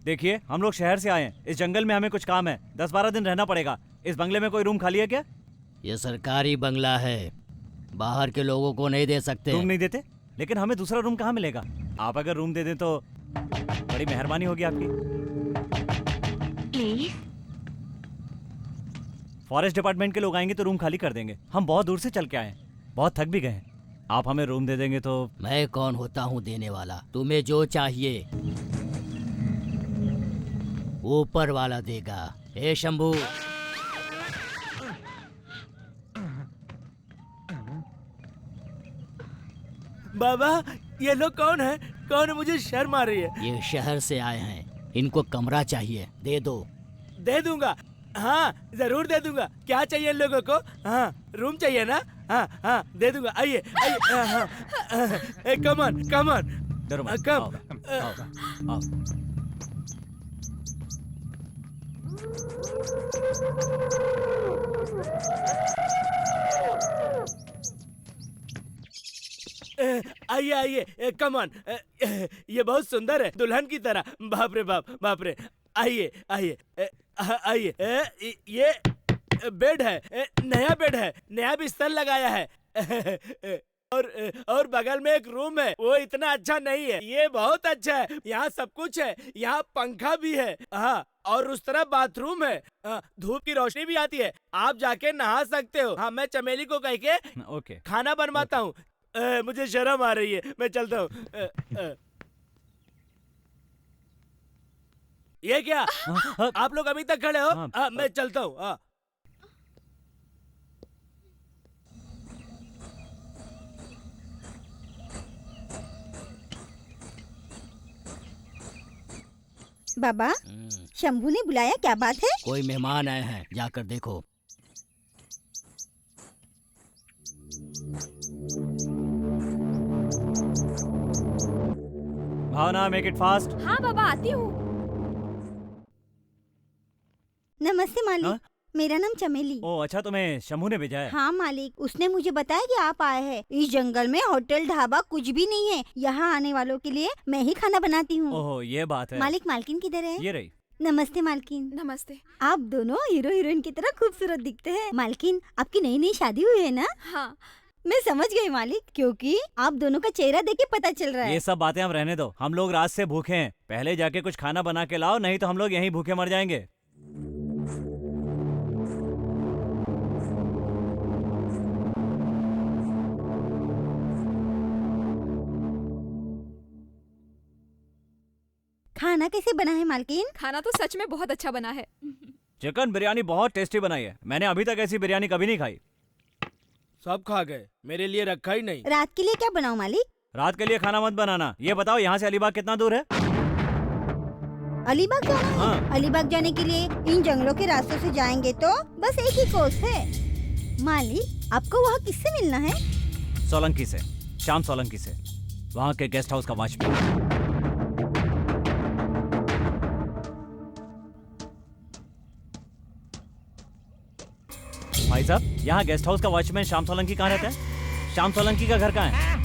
देखिए, हम लोग शहर से आए हैं। इस जंगल में हमें कुछ काम है। 10-12 दिन रहना पड़ेगा। इस बंगले में कोई रूम खाली है क्या? ये सरकारी बंगला है, बाहर के लोगों को नहीं दे सकते। रूम नहीं देते? लेकिन हमें दूसरा रूम कहाँ मिलेगा? आप अगर रूम दे दें तो बड़ी मेहरबानी होगी आपकी। प्लीज। फॉरेस्ट डिपार्टमेंट के लोग आएंगे तो रूम खाली कर देंगे। हम बहुत दूर से चल के आए हैं, बहुत थक भी गए हैं। आप हमें रूम दे देंगे तो। मैं कौन होता हूँ देने वाला? तुम्हें जो चाहिए ऊपर वाला देगा। ए शंभू, बाबा, ये लोग कौन है? कौन है? मुझे शर्म आ रही है। ये शहर से आए हैं, इनको कमरा चाहिए, दे दो। दे दूंगा, हाँ जरूर दे दूंगा। क्या चाहिए इन लोगों को? हाँ, रूम चाहिए ना? हाँ हाँ, दे दूंगा। आइए आइए, हाँ, कम ऑन डरो मत, कम। आओ, आओ। आइए आइए, कम ऑन। ये बहुत सुंदर है, दुल्हन की तरह। बाप रे बाप, बाप रे। आइए आइए आइए। ये बेड है, नया बेड है, नया बिस्तर लगाया है। और बगल में एक रूम है, वो इतना अच्छा नहीं है, ये बहुत अच्छा है। यहाँ सब कुछ है, यहाँ पंखा भी है। हाँ, और उस तरफ बाथरूम है। धूप की रोशनी भी आती है, आप जाके नहा सकते हो। हाँ, मैं चमेली को कह के ओके खाना बनवाता हूँ। मुझे शर्म आ रही है, मैं चलता हूँ। ये क्या? आप लोग अभी तक खड़े हो? मैं चलता हूँ। बाबा, शंभू ने बुलाया, क्या बात है? कोई मेहमान आए हैं, जाकर देखो। भावना, मेक इट फास्ट। हाँ बाबा, आती हूँ। नमस्ते मालिक। हाँ? मेरा नाम चमेली। ओ अच्छा, तुम्हें शंभू ने भेजा है? हाँ मालिक, उसने मुझे बताया कि आप आए हैं। इस जंगल में होटल ढाबा कुछ भी नहीं है। यहाँ आने वालों के लिए मैं ही खाना बनाती हूँ। ओहो, ये बात है। मालिक, मालकिन किधर है? ये रही। नमस्ते मालकिन। नमस्ते। आप दोनों हीरो हीरोइन की तरह खूबसूरत दिखते हैं। मालकिन, आपकी नई नई शादी हुई है ना? हाँ, मैं समझ गई मालिक, क्योंकि आप दोनों का चेहरा देख के पता चल रहा है। ये सब बातें हम रहने दो, हम लोग रात से भूखे हैं। पहले जाके कुछ खाना बना के लाओ, नहीं तो हम लोग यहीं भूखे मर जाएंगे। खाना कैसे बना है मालकिन? खाना तो सच में बहुत अच्छा बना है। चिकन बिरयानी बहुत टेस्टी बनाई है, मैंने अभी तक ऐसी बिरयानी कभी नहीं खाई। सब खा गए, मेरे लिए रखा ही नहीं। रात के लिए क्या बनाऊं मालिक? रात के लिए खाना मत बनाना। ये बताओ यहाँ से अलीबाग कितना दूर है? अलीबाग जाना है? हाँ। अलीबाग जाने के लिए इन जंगलों के रास्तों से जाएंगे तो बस एक ही कोस है। मालिक, आपको वहाँ किससे मिलना है? सोलंकी से, श्याम सोलंकी से, वहाँ के गेस्ट हाउस का वॉचमैन। भाई साहब, यहाँ गेस्ट हाउस का वॉचमैन श्याम सोलंकी कहाँ रहता है? श्याम सोलंकी का घर कहाँ है?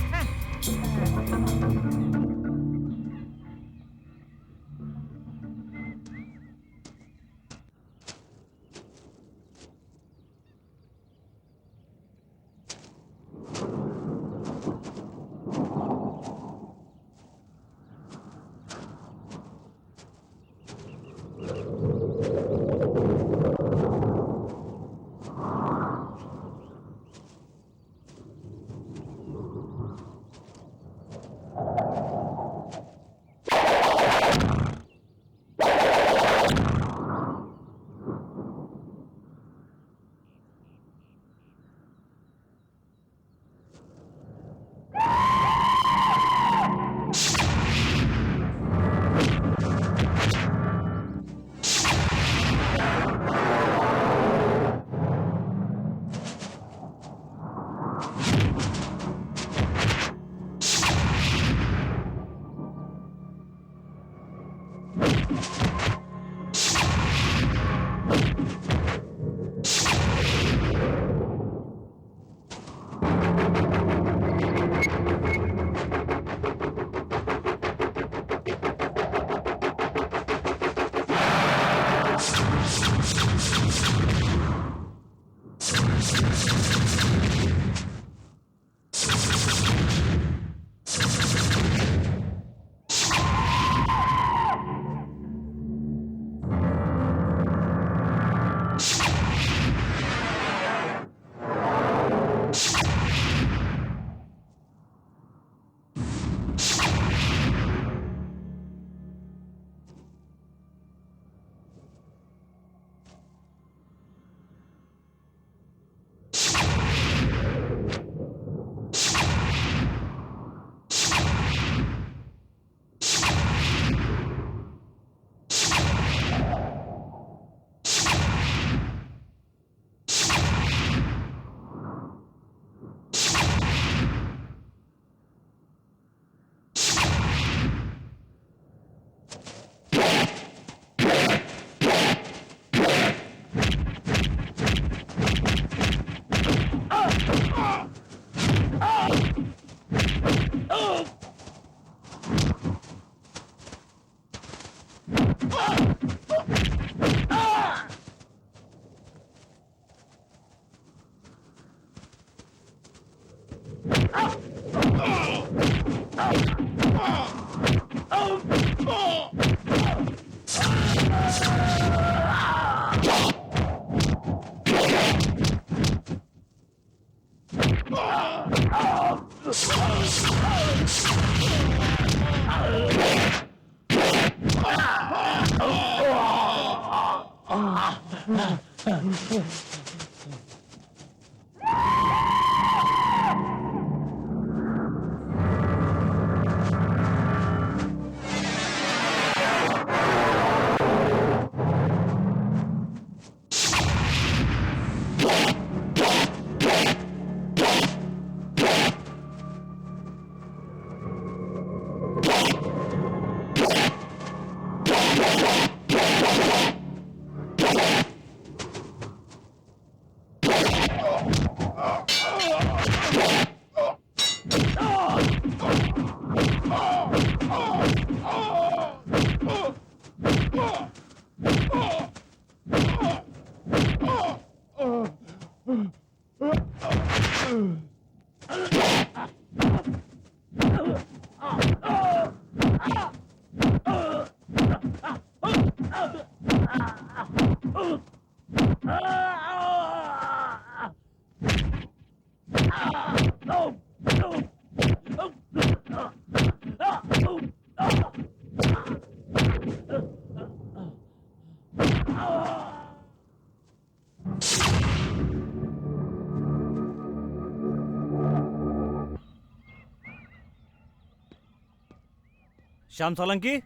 श्याम सोलंकी,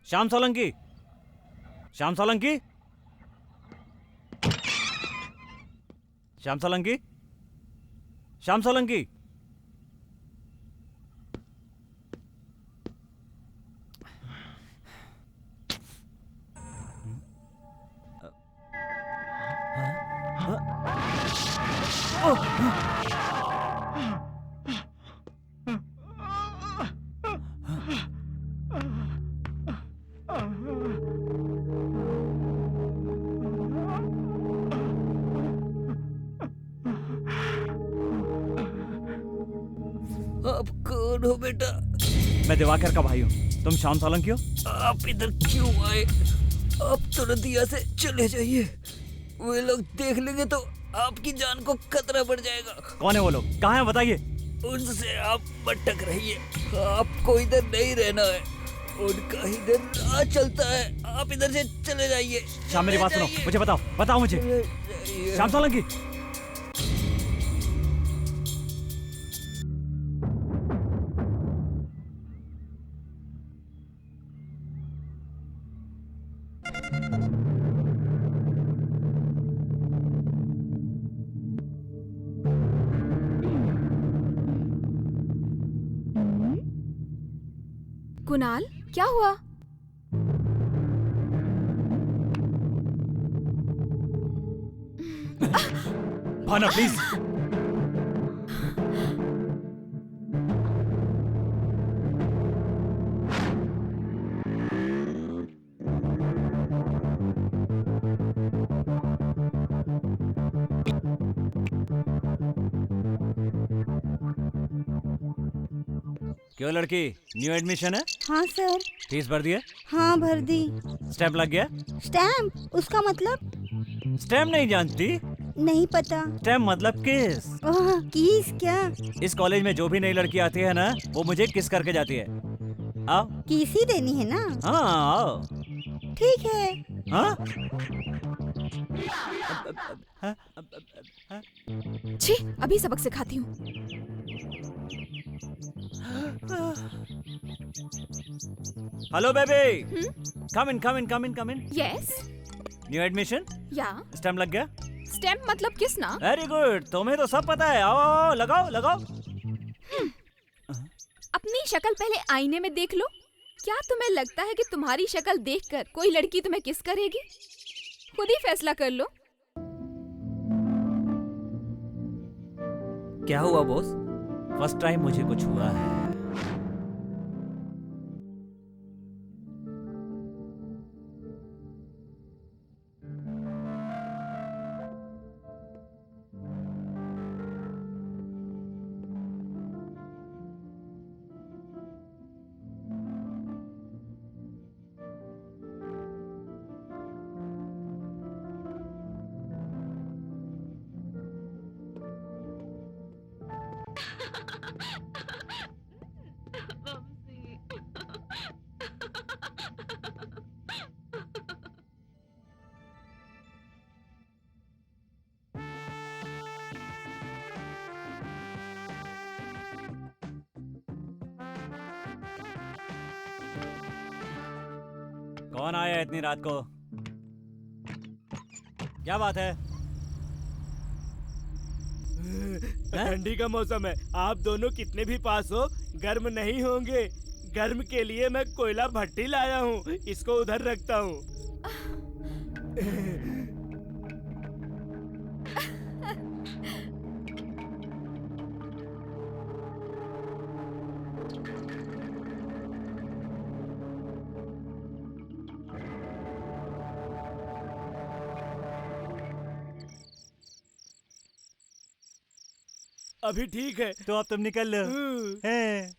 श्याम सोलंकी, श्याम सोलंकी, श्याम सोलंकी, श्याम सोलंकी। आप कौन हो बेटा? मैं दिवाकर का भाई हूँ। तुम श्याम सोलंकी हो? आप इधर क्यों आए? आप तुरंत यहाँ से चले जाइए। वे लोग देख लेंगे तो आपकी जान को खतरा बढ़ जाएगा। कौन है वो लोग? कहाँ हैं बताइए। उनसे आप भटक रहिए। आपको इधर नहीं रहना है। उनका इधर राज चलता है। आप इधर से चले जाइए। श्याम मेरी बात सुनो, मुझे बताओ, बताओ मुझे। श्याम सोलंकी। कुणाल, क्या हुआ? भाना प्लीज। क्यों लड़की, न्यू एडमिशन है? हाँ सर। फीस भर दी है? हाँ भर दी। स्टैम्प लग गया? स्टैम्प? उसका मतलब? स्टैम्प नहीं जानती? नहीं पता। स्टैम्प मतलब किस? ओह, किस क्या? इस कॉलेज में जो भी नई लड़की आती है ना, वो मुझे किस करके जाती है। आओ। किस ही देनी है ना? हाँ आओ। ठीक है। हाँ? छी, अभी सबक सिखाती हूँ। Hello baby. Come in, come in, come in, come in. Yes. New admission? Yeah. Stamp लग गया? स्टैम्प मतलब किस ना? वेरी गुड, तुम्हें तो सब पता है। आओ लगाओ लगाओ। अपनी शक्ल पहले आईने में देख लो। क्या तुम्हें लगता है कि तुम्हारी शक्ल देखकर कोई लड़की तुम्हें किस करेगी? खुद ही फैसला कर लो। क्या हुआ बॉस? फर्स्ट टाइम मुझे कुछ हुआ है। कौन आया इतनी रात को? क्या बात है? ठंडी का मौसम है। आप दोनों कितने भी पास हो, गर्म नहीं होंगे। गर्म के लिए मैं कोयला भट्टी लाया हूँ। इसको उधर रखता हूँ। अभी ठीक है। तो अब तुम निकल लो। हैं।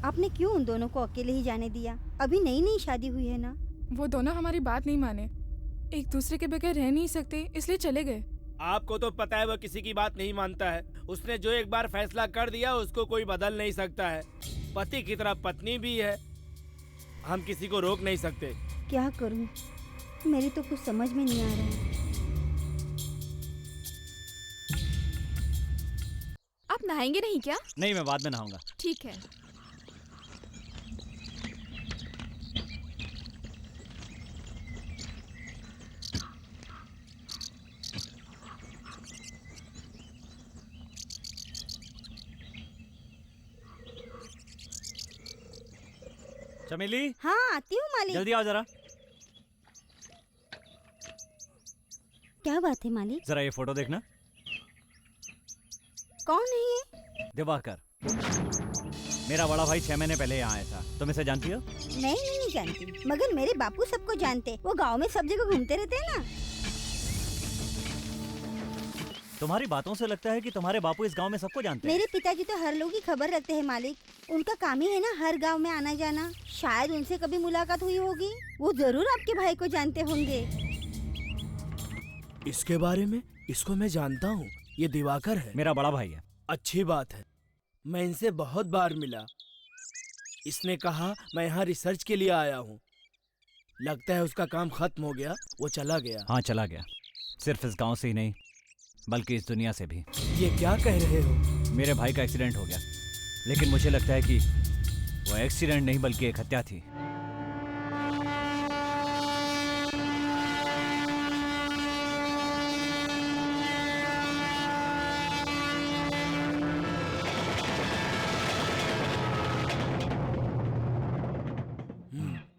आपने क्यों उन दोनों को अकेले ही जाने दिया? अभी नई नई शादी हुई है ना। वो दोनों हमारी बात नहीं माने, एक दूसरे के बगैर रह नहीं सकते, इसलिए चले गए। आपको तो पता है वो किसी की बात नहीं मानता है। उसने जो एक बार फैसला कर दिया उसको कोई बदल नहीं सकता है। पति की तरह पत्नी भी है, हम किसी को रोक नहीं सकते। क्या करूं? मेरी तो कुछ समझ में नहीं आ रहा है। आप नहाएंगे नहीं क्या? नहीं, मैं बाद में नहाऊंगा। ठीक है। चमेली, हाँ आती हूँ मालिक। जल्दी आओ जरा। क्या बात है मालिक? जरा ये फोटो देखना। कौन है ये? दिवाकर, मेरा बड़ा भाई 6 महीने पहले यहाँ आया था। तुम इसे जानती हो? नहीं जानती, मगर मेरे बापू सबको जानते। वो गांव में सब जगह घूमते रहते हैं ना। तुम्हारी बातों से लगता है कि तुम्हारे बापू इस गांव में सबको जानते हैं। मेरे पिताजी तो हर लोग की खबर रखते हैं मालिक। उनका काम ही है ना हर गांव में आना जाना। शायद उनसे कभी मुलाकात हुई होगी। वो जरूर आपके भाई को जानते होंगे। इसके बारे में इसको मैं जानता हूँ, ये दिवाकर है। मेरा बड़ा भाई है। अच्छी बात है, मैं इनसे बहुत बार मिला। इसने कहा मैं यहाँ रिसर्च के लिए आया हूँ। लगता है उसका काम खत्म हो गया, वो चला गया। हाँ, चला गया। सिर्फ इस गांव से ही नहीं बल्कि इस दुनिया से भी। ये क्या कह रहे हो? मेरे भाई का एक्सीडेंट हो गया, लेकिन मुझे लगता है कि वो एक्सीडेंट नहीं बल्कि एक हत्या थी।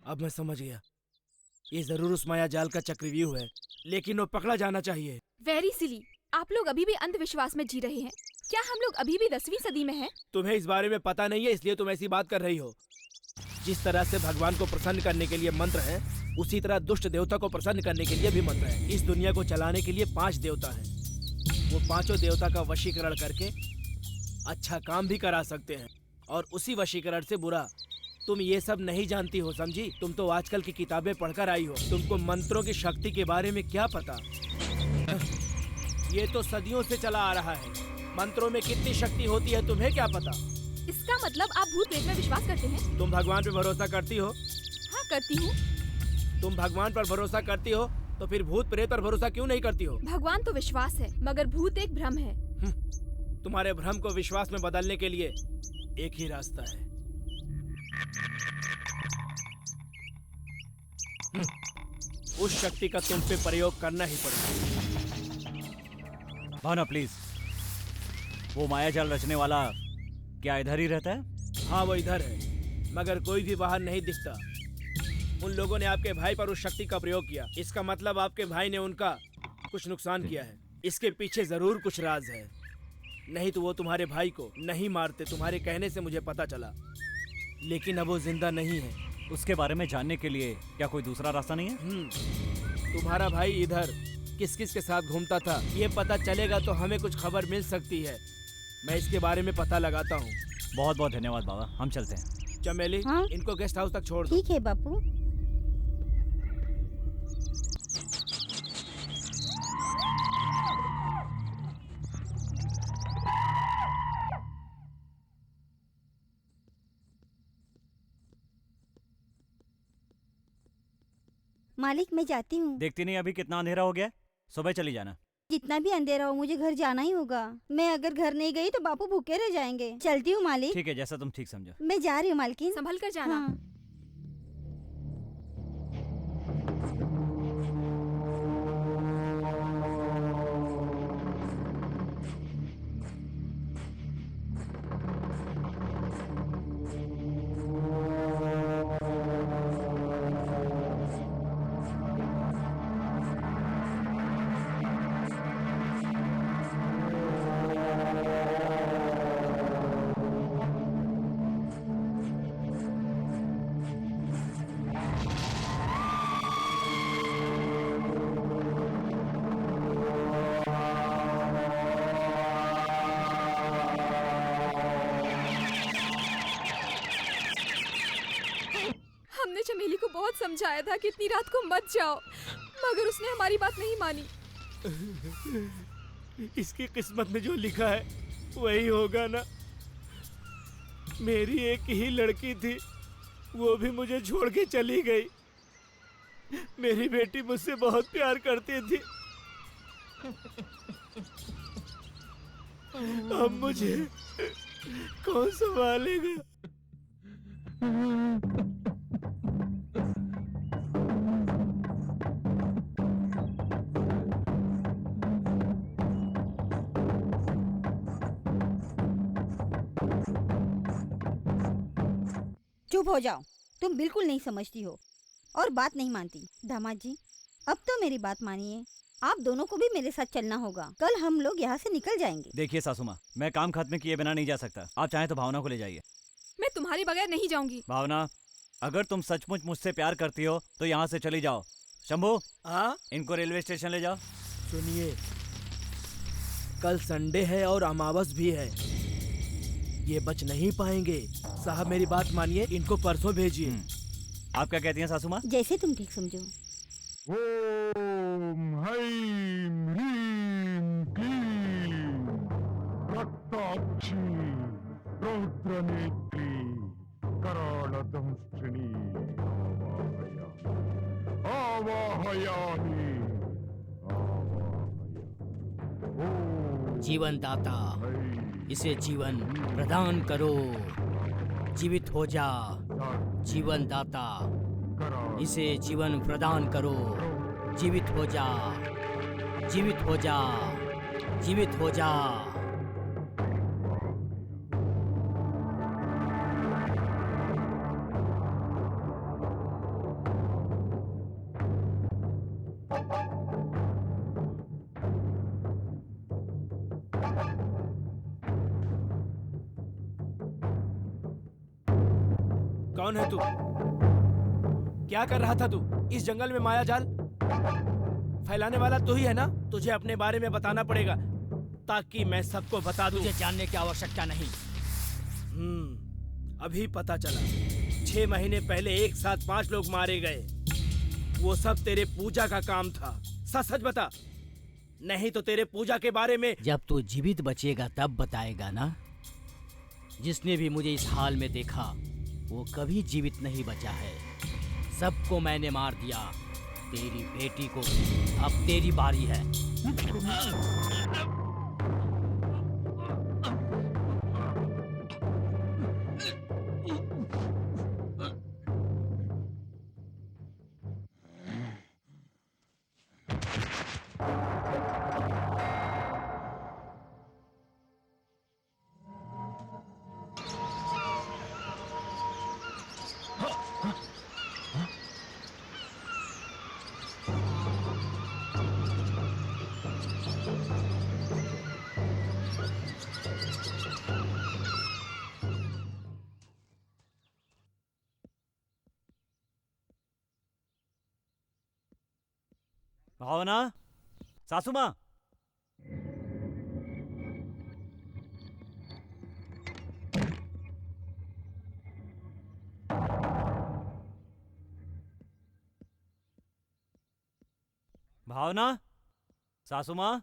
अब मैं समझ गया, ये जरूर उस माया जाल का चक्रव्यूह है, लेकिन वो पकड़ा जाना चाहिए। Very silly. आप लोग अभी भी अंधविश्वास में जी रहे हैं। क्या हम लोग अभी भी 10वीं सदी में हैं? तुम्हें इस बारे में पता नहीं है, इसलिए तुम ऐसी बात कर रही हो। जिस तरह से भगवान को प्रसन्न करने के लिए मंत्र है, उसी तरह दुष्ट देवता को प्रसन्न करने के लिए भी मंत्र है। इस दुनिया को चलाने के लिए 5 देवता हैं। वो पांचों देवता का वशीकरण करके अच्छा काम भी करा सकते हैं, और उसी वशीकरण से बुरा। तुम ये सब नहीं जानती हो, समझी? तुम तो आजकल की किताबें पढ़कर आई हो। तुमको मंत्रों की शक्ति के बारे में क्या पता? ये तो सदियों से चला आ रहा है। मंत्रों में कितनी शक्ति होती है तुम्हें क्या पता? इसका मतलब आप भूत प्रेत में विश्वास करते हैं? तुम भगवान पे भरोसा करती हो? हाँ, करती हूँ। तुम भगवान पर भरोसा करती हो तो फिर भूत प्रेत पर भरोसा क्यों नहीं करती हो? भगवान तो विश्वास है, मगर भूत एक भ्रम है। तुम्हारे भ्रम को विश्वास में बदलने के लिए एक ही रास्ता है। उस शक्ति का तुम पे प्रयोग करना ही पड़ेगा। भावना प्लीज, वो माया जाल रचने वाला क्या इधर ही रहता है? हाँ, वो इधर है, मगर कोई भी बाहर नहीं दिखता। उन लोगों ने आपके भाई पर उस शक्ति का प्रयोग किया। इसका मतलब आपके भाई ने उनका कुछ नुकसान किया है। इसके पीछे जरूर कुछ राज है, नहीं तो वो तुम्हारे भाई को नहीं मारते। तुम्हारे कहने से मुझे पता चला, लेकिन अब वो जिंदा नहीं है। उसके बारे में जानने के लिए क्या कोई दूसरा रास्ता नहीं है? तुम्हारा भाई इधर किस किस के साथ घूमता था, ये पता चलेगा तो हमें कुछ खबर मिल सकती है। मैं इसके बारे में पता लगाता हूँ। बहुत बहुत धन्यवाद बाबा, हम चलते हैं। चमेली, हाँ? इनको गेस्ट हाउस तक छोड़ दो। ठीक है बापू। मालिक मैं जाती हूँ। देखती नहीं अभी कितना अंधेरा हो गया है? सुबह चली जाना। जितना भी अंधेरा हो मुझे घर जाना ही होगा। मैं अगर घर नहीं गई तो बापू भूखे रह जाएंगे। चलती हूँ मालिक। ठीक है, जैसा तुम ठीक समझो। मैं जा रही हूँ मालकिन। संभल कर जाना। हाँ। समझाया था कि इतनी रात को मत जाओ, मगर उसने हमारी बात नहीं मानी। इसकी किस्मत में जो लिखा है वही होगा ना। मेरी एक ही लड़की थी, वो भी मुझे छोड़ के चली गई। मेरी बेटी मुझसे बहुत प्यार करती थी। अब मुझे कौन संभालेगा? चुप हो जाओ, तुम बिल्कुल नहीं समझती हो और बात नहीं मानती। दामाद जी, अब तो मेरी बात मानिए, आप दोनों को भी मेरे साथ चलना होगा। कल हम लोग यहाँ से निकल जाएंगे। देखिए सासू माँ, मैं काम खत्म किए बिना नहीं जा सकता। आप चाहें तो भावना को ले जाइए। मैं तुम्हारे बगैर नहीं जाऊंगी। भावना, अगर तुम सचमुच मुझसे प्यार करती हो तो यहाँ से चली जाओ। शंभू, हाँ, इनको रेलवे स्टेशन ले जाओ। सुनिए, कल संडे है और अमावस भी है, ये बच नहीं पाएंगे। साहब मेरी बात मानिए, इनको परसों भेजिए। आप क्या कहती हैं सासू माँ? जैसे तुम ठीक समझो। ओम हैम ह्रीम क्लीम रक्ताक्षी रौद्रनेत्री कराळदंष्ट्रिणी आवाहयामि जीवन दाता, इसे जीवन प्रदान करो। जीवित हो जा जीवन दाता, इसे जीवन प्रदान करो। जीवित हो जा, जीवित हो जा, जीवित हो जा। कौन है तू? क्या कर रहा था तू इस जंगल में? माया जाल फैलाने वाला तू ही है ना? तुझे अपने बारे में बताना पड़ेगा ताकि मैं सबको बता दूं। तुझे जानने की आवश्यकता नहीं। अभी पता चला। 6 महीने पहले एक साथ 5 लोग मारे गए। वो सब तेरे पूजा का काम था। सच सच बता, नहीं तो तेरे पूजा के बारे में। जब तू जीवित बचेगा तब बताएगा ना। जिसने भी मुझे इस हाल में देखा वो कभी जीवित नहीं बचा है। सबको मैंने मार दिया। तेरी बेटी को भी। अब तेरी बारी है। भावना, सासू माँ। भावना, सासू माँ।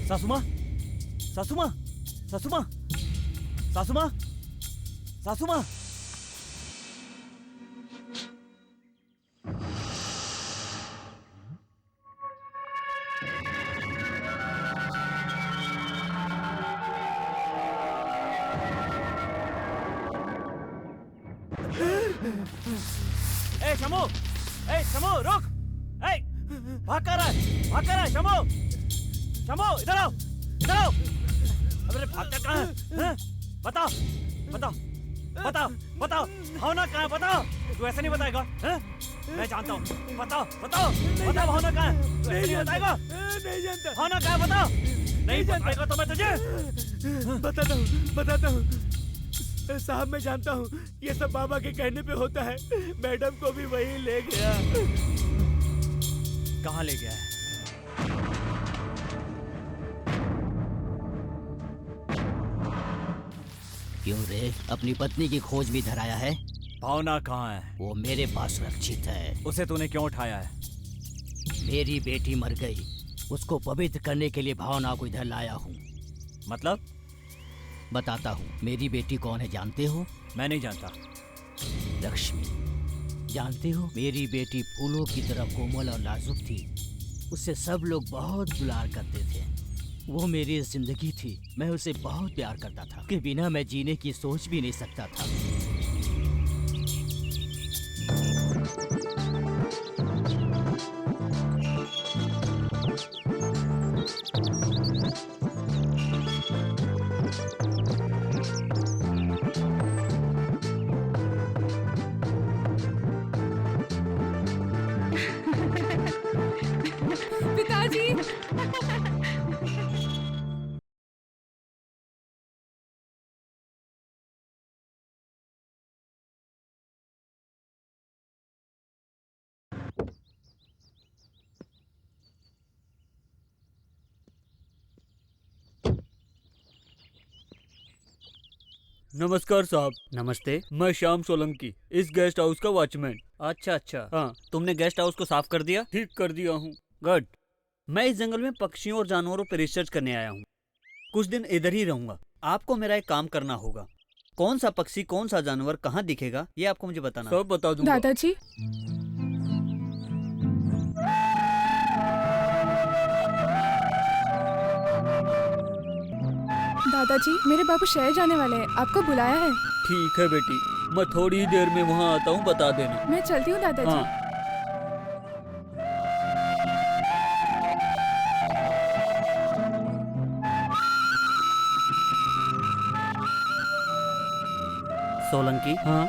सासुमा, सासुमा, सासुमा, सासुमा, सासुमा। ए शमो, रुक! ए, भाग कर रहा है, भाग कर रहा है, शमो, इधर आओ, इधर आओ! अबे भागता कहाँ है? हैं? बताओ, बताओ, बताओ, बताओ, भावना कहाँ है? बताओ! तू ऐसे नहीं बताएगा, हैं? मैं जानता हूँ, बताओ, बताओ, बताओ भावना कहाँ है? तू ऐसे नहीं बताएगा? नहीं जानता। भावना कहाँ है? बताओ! नहीं बताएगा तो मैं तुझे बताता हूँ साहब, मैं जानता हूँ ये सब बाबा के कहने पे होता है। मैडम को भी वही ले गया। कहाँ ले गया है? क्यों रे, अपनी पत्नी की खोज भी धराया है? भावना कहाँ है? वो मेरे पास सुरक्षित है। उसे तूने क्यों उठाया है? मेरी बेटी मर गई, उसको पवित्र करने के लिए भावना को इधर लाया हूँ। मतलब? बताता हूँ। मेरी बेटी कौन है जानते हो? मैं नहीं जानता। लक्ष्मी। जानते हो, मेरी बेटी फूलों की तरह कोमल और नाजुक थी। उससे सब लोग बहुत दुलार करते थे। वो मेरी जिंदगी थी। मैं उसे बहुत प्यार करता था, के बिना मैं जीने की सोच भी नहीं सकता था। पिताजी। नमस्कार साहब। नमस्ते। मैं श्याम सोलंकी, इस गेस्ट हाउस का वॉचमैन। अच्छा अच्छा, हाँ। तुमने गेस्ट हाउस को साफ कर दिया? ठीक कर दिया हूँ। गुड। मैं इस जंगल में पक्षियों और जानवरों पर रिसर्च करने आया हूँ। कुछ दिन इधर ही रहूंगा। आपको मेरा एक काम करना होगा। कौन सा पक्षी, कौन सा जानवर कहाँ दिखेगा, ये आपको मुझे बताना। सब बता दूंगा। दादाजी, दादाजी, मेरे बाबू शहर जाने वाले हैं, आपको बुलाया है। ठीक है बेटी, मैं थोड़ी ही देर में वहाँ आता हूँ, बता देना। मैं चलती हूँ दादाजी। हाँ। सोलंकी। हाँ।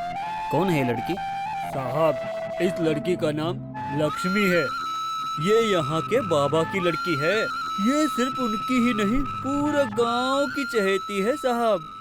कौन है ये लड़की? साहब, इस लड़की का नाम लक्ष्मी है। ये यहाँ के बाबा की लड़की है। ये सिर्फ उनकी ही नहीं, पूरा गांव की चहेती है साहब।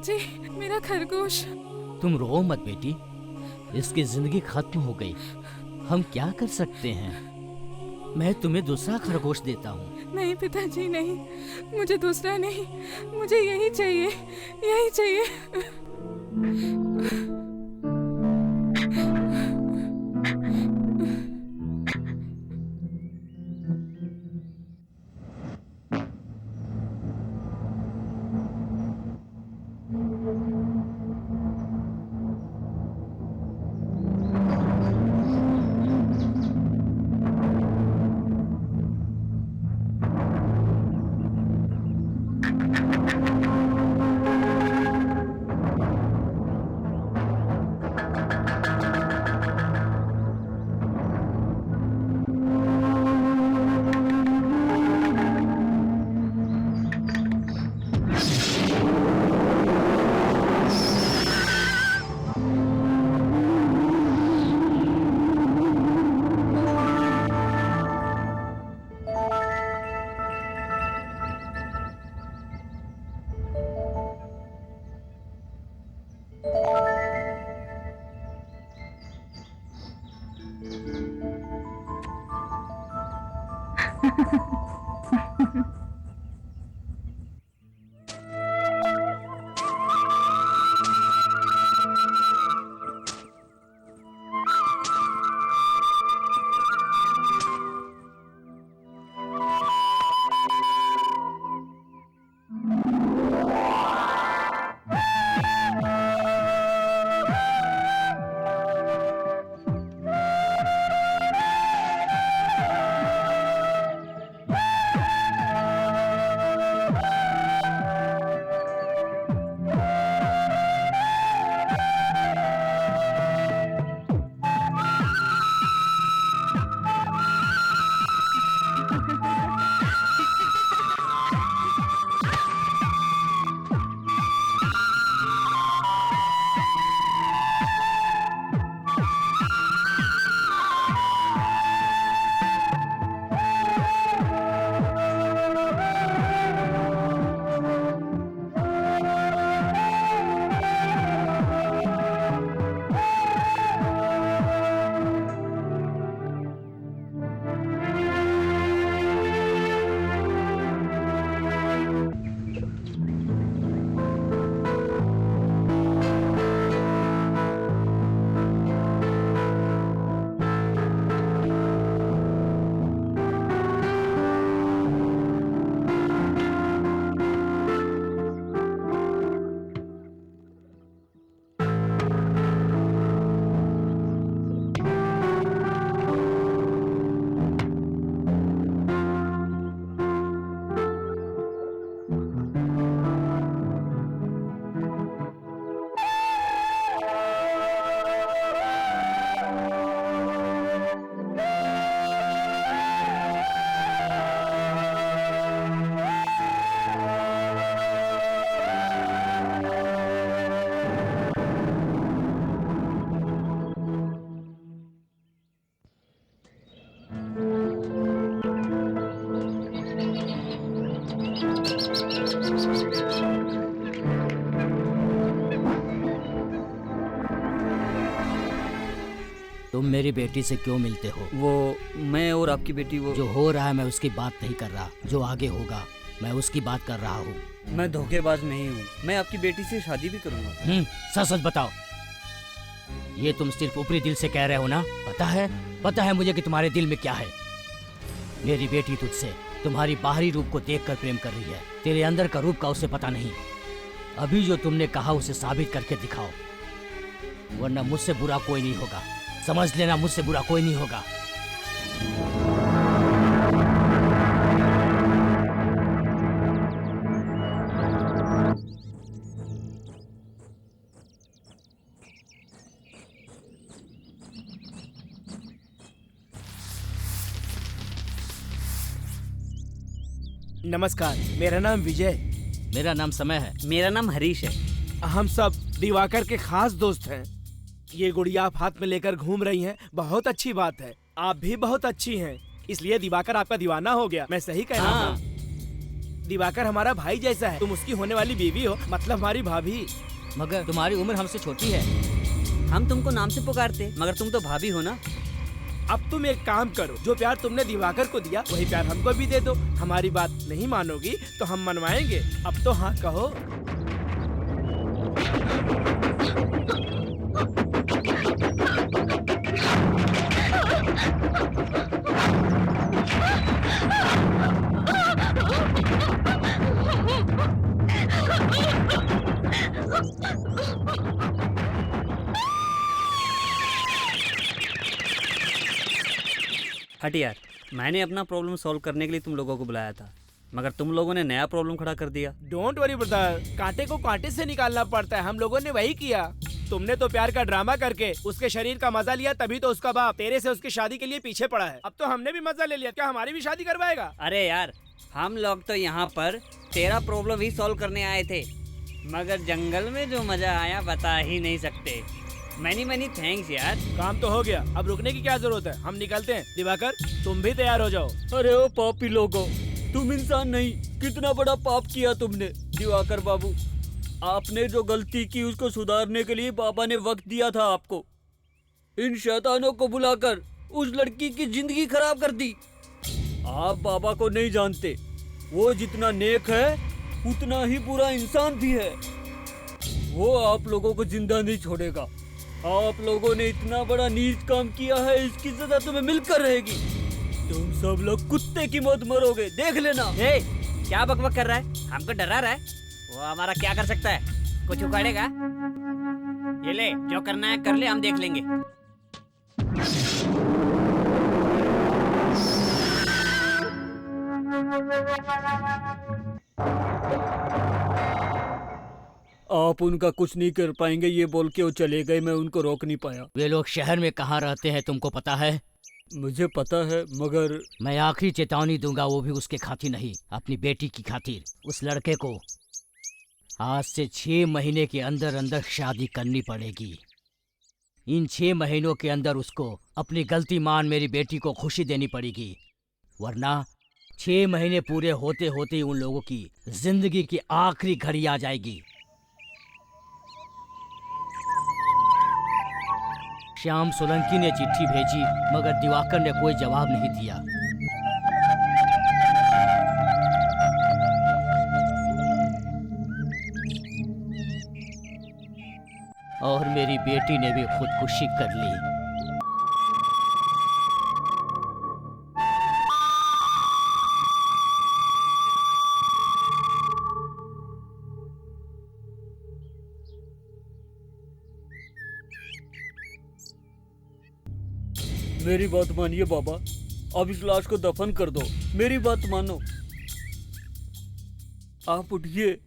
पिताजी, मेरा खरगोश। तुम रो मत बेटी, इसकी जिंदगी खत्म हो गई। हम क्या कर सकते हैं? मैं तुम्हें दूसरा खरगोश देता हूँ। नहीं पिताजी नहीं, मुझे दूसरा नहीं, मुझे यही चाहिए, यही चाहिए। तुम मेरी बेटी से क्यों मिलते हो? वो मैं और आपकी बेटी वो जो हो रहा है मैं उसकी बात नहीं कर रहा, जो आगे होगा मैं उसकी बात कर रहा हूँ। मैं धोखेबाज नहीं हूँ, मैं आपकी बेटी से शादी भी करूँगा। सच सच बताओ, ये तुम सिर्फ ऊपरी दिल से कह रहे हो ना? पता है मुझे कि तुम्हारे दिल में क्या है। मेरी बेटी तुझसे तुम्हारी बाहरी रूप को देखकर प्रेम कर रही है, तेरे अंदर का रूप का उसे पता नहीं। अभी जो तुमने कहा उसे साबित करके दिखाओ, वरना मुझसे बुरा कोई नहीं होगा। समझ लेना, मुझसे बुरा कोई नहीं होगा। नमस्कार, मेरा नाम विजय। मेरा नाम समय है। मेरा नाम हरीश है। हम सब दिवाकर के खास दोस्त हैं। ये गुड़िया आप हाथ में लेकर घूम रही हैं, बहुत अच्छी बात है। आप भी बहुत अच्छी हैं, इसलिए दिवाकर आपका दीवाना हो गया। मैं सही कह रहा हूँ? दिवाकर हमारा भाई जैसा है, तुम उसकी होने वाली बीवी हो, मतलब हमारी भाभी। मगर तुम्हारी उम्र हमसे छोटी है। हम तुमको नाम से पुकारते, मगर तुम तो भाभी हो ना। अब तुम एक काम करो, जो प्यार तुमने दिवाकर को दिया वही प्यार हमको भी दे दो। हमारी बात नहीं मानोगी तो हम मनवाएंगे। अब तो हाँ कहो। हट यार, मैंने अपना प्रॉब्लम सॉल्व करने के लिए तुम लोगों को बुलाया था, मगर तुम लोगों ने नया प्रॉब्लम खड़ा कर दिया। डोंट वरी ब्रदर, कांटे को कांटे से निकालना पड़ता है। हम लोगों ने वही किया। तुमने तो प्यार का ड्रामा करके उसके शरीर का मजा लिया, तभी तो उसका बाप तेरे से उसकी शादी के लिए पीछे पड़ा है। अब तो हमने भी मजा ले लिया, क्या हमारी भी शादी करवाएगा? अरे यार, हम लोग तो यहाँ पर तेरा प्रॉब्लम ही सॉल्व करने आए थे, मगर जंगल में जो मजा आया बता ही नहीं सकते। मैनी थैंक्स यार। काम तो हो गया, अब रुकने की क्या जरूरत है? हम निकलते हैं। दिवाकर तुम भी तैयार हो जाओ। अरे ओ पापी लोगो, तुम इंसान नहीं, कितना बड़ा पाप किया तुमने। दिवाकर बाबू, आपने जो गलती की उसको सुधारने के लिए बाबा ने वक्त दिया था आपको। इन शैतानों को बुलाकर उस लड़की की जिंदगी खराब कर दी। आप बाबा को नहीं जानते, वो जितना नेक है उतना ही बुरा इंसान भी है। वो आप लोगों को जिंदा नहीं छोड़ेगा। आप लोगों ने इतना बड़ा नीच काम किया है, इसकी सजा तुम्हें मिलकर रहेगी। तुम सब लोग कुत्ते की मौत मरोगे, देख लेना। ए, क्या बकबक कर रहा है? हमको डरा रहा है? वो हमारा क्या कर सकता है? कुछ उखाड़ेगा? ये ले, जो करना है कर ले, हम देख लेंगे। आप उनका कुछ नहीं कर पाएंगे, ये बोल के वो चले गए। मैं उनको रोक नहीं पाया। वे लोग शहर में कहाँ रहते हैं तुमको पता है? मुझे पता है, मगर मैं आखिरी चेतावनी दूंगा, वो भी उसके खातिर नहीं, अपनी बेटी की खातिर। उस लड़के को आज से 6 महीने के अंदर अंदर शादी करनी पड़ेगी। इन 6 महीनों के अंदर उसको अपनी गलती मान मेरी बेटी को खुशी देनी पड़ेगी, वरना 6 महीने पूरे होते होते उन लोगों की जिंदगी की आखिरी घड़ी आ जाएगी। श्याम सोलंकी ने चिट्ठी भेजी, मगर दिवाकर ने कोई जवाब नहीं दिया। और मेरी बेटी ने भी खुदकुशी कर ली। मेरी बात मानिए बाबा, अब इस लाश को दफन कर दो। मेरी बात मानो, आप उठिए।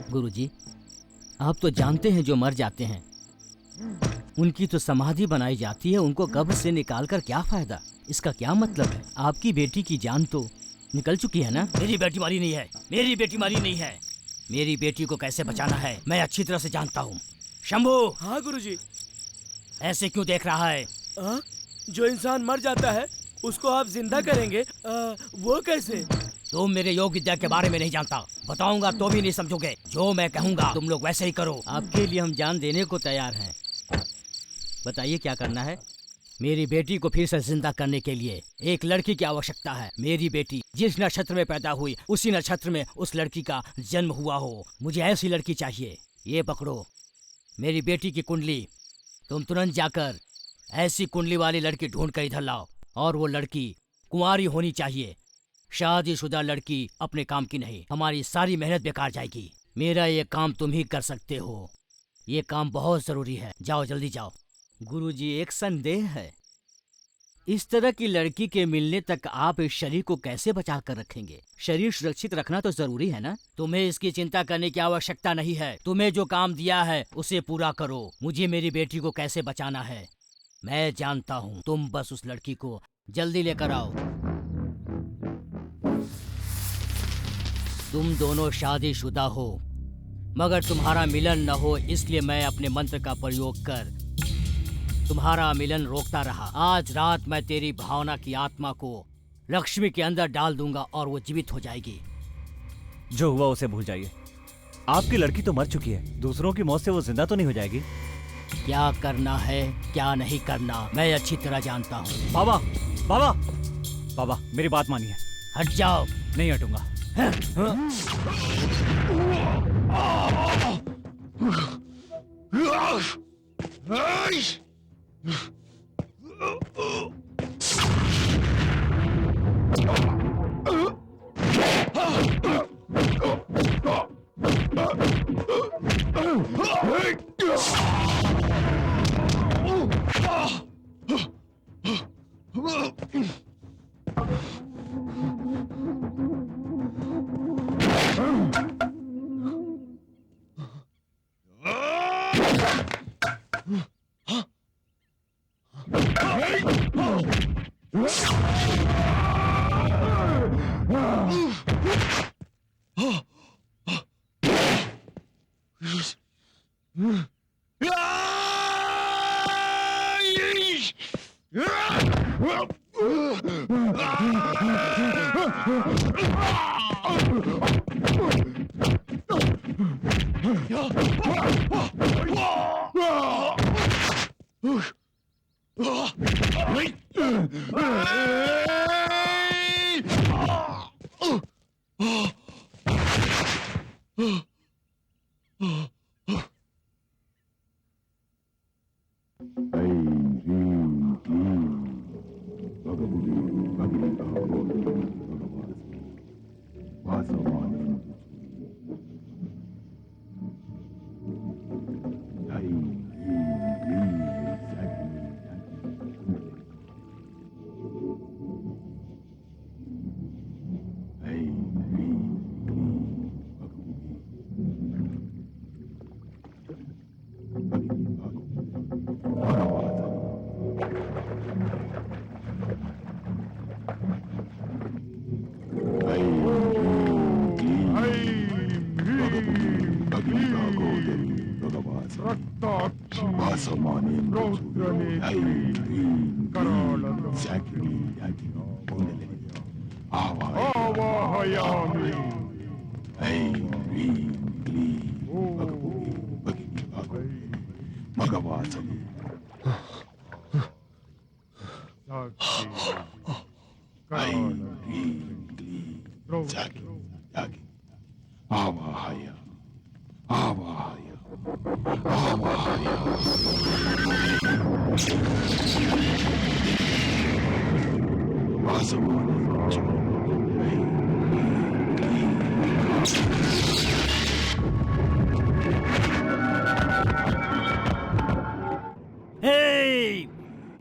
गुरुजी, आप तो जानते हैं जो मर जाते हैं उनकी तो समाधि बनाई जाती है, उनको कब्र से निकालकर क्या फायदा? इसका क्या मतलब है? आपकी बेटी की जान तो निकल चुकी है ना? मेरी बेटी मारी नहीं है, मेरी बेटी मारी नहीं है। मेरी बेटी को कैसे बचाना है मैं अच्छी तरह से जानता हूँ। शंभू! हाँ गुरुजी। ऐसे क्यों देख रहा है? जो इंसान मर जाता है उसको आप जिंदा करेंगे? वो कैसे? तुम मेरे योग विद्या के बारे में नहीं जानता, बताऊंगा तो भी नहीं समझोगे। जो मैं कहूंगा तुम लोग वैसे ही करो। आपके लिए हम जान देने को तैयार हैं। बताइए क्या करना है? मेरी बेटी को फिर से जिंदा करने के लिए एक लड़की की आवश्यकता है। मेरी बेटी जिस नक्षत्र में पैदा हुई उसी नक्षत्र में उस लड़की का जन्म हुआ हो। मुझे ऐसी लड़की चाहिए। ये पकड़ो मेरी बेटी की कुंडली। तुम तुरंत जाकर ऐसी कुंडली वाली लड़की ढूंढ कर इधर लाओ, और वो लड़की कुंवारी होनी चाहिए। शादीशुदा लड़की अपने काम की नहीं। हमारी सारी मेहनत बेकार जाएगी। मेरा ये काम तुम ही कर सकते हो। ये काम बहुत जरूरी है। जाओ जल्दी जाओ। गुरुजी, एक संदेह है। इस तरह की लड़की के मिलने तक आप इस शरीर को कैसे बचा कर रखेंगे? शरीर सुरक्षित रखना तो जरूरी है ना? तुम्हें इसकी चिंता करने की आवश्यकता नहीं है। तुम्हें जो काम दिया है उसे पूरा करो। मुझे मेरी बेटी को कैसे बचाना है मैं जानता हूँ। तुम बस उस लड़की को जल्दी लेकर आओ। तुम दोनों शादीशुदा हो मगर तुम्हारा मिलन न हो, इसलिए मैं अपने मंत्र का प्रयोग कर तुम्हारा मिलन रोकता रहा। आज रात मैं तेरी भावना की आत्मा को लक्ष्मी के अंदर डाल दूंगा और वो जीवित हो जाएगी। जो हुआ उसे भूल जाइए। आपकी लड़की तो मर चुकी है, दूसरों की मौत से वो जिंदा तो नहीं हो जाएगी। क्या करना है क्या नहीं करना मैं अच्छी तरह जानता हूँ। बाबा बाबा बाबा मेरी बात मानिए। हट जाओ। नहीं हटूंगा।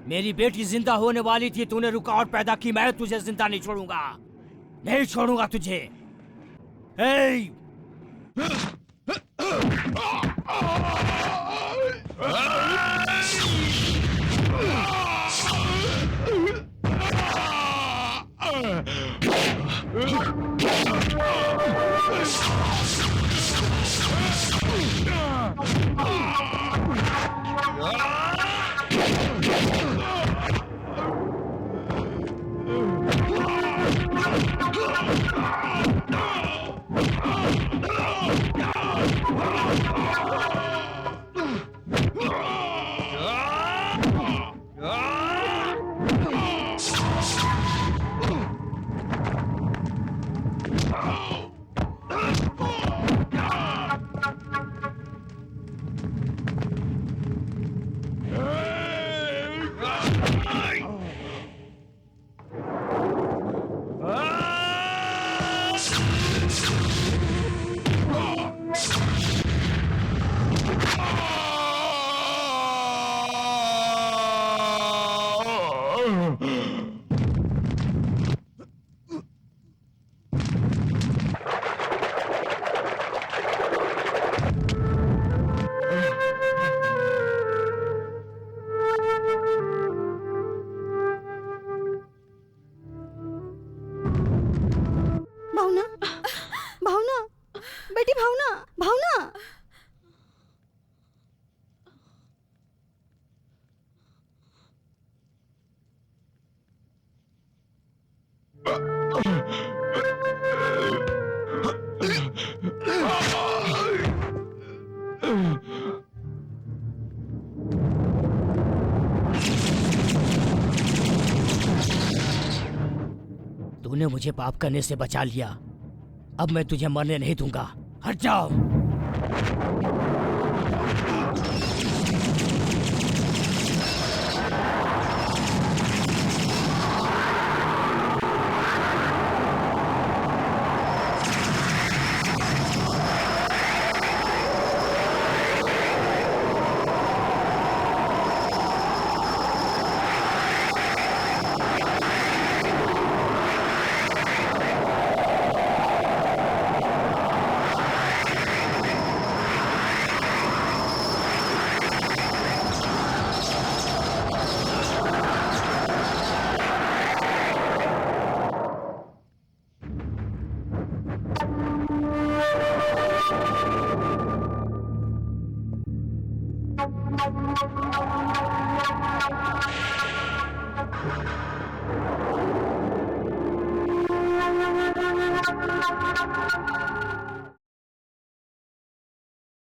मेरी बेटी जिंदा होने वाली थी, तूने रुकावट पैदा की। मैं तुझे जिंदा नहीं छोड़ूंगा, नहीं छोड़ूंगा तुझे। हे! तूने मुझे पाप करने से बचा लिया, अब मैं तुझे मरने नहीं दूंगा। हट जाओ।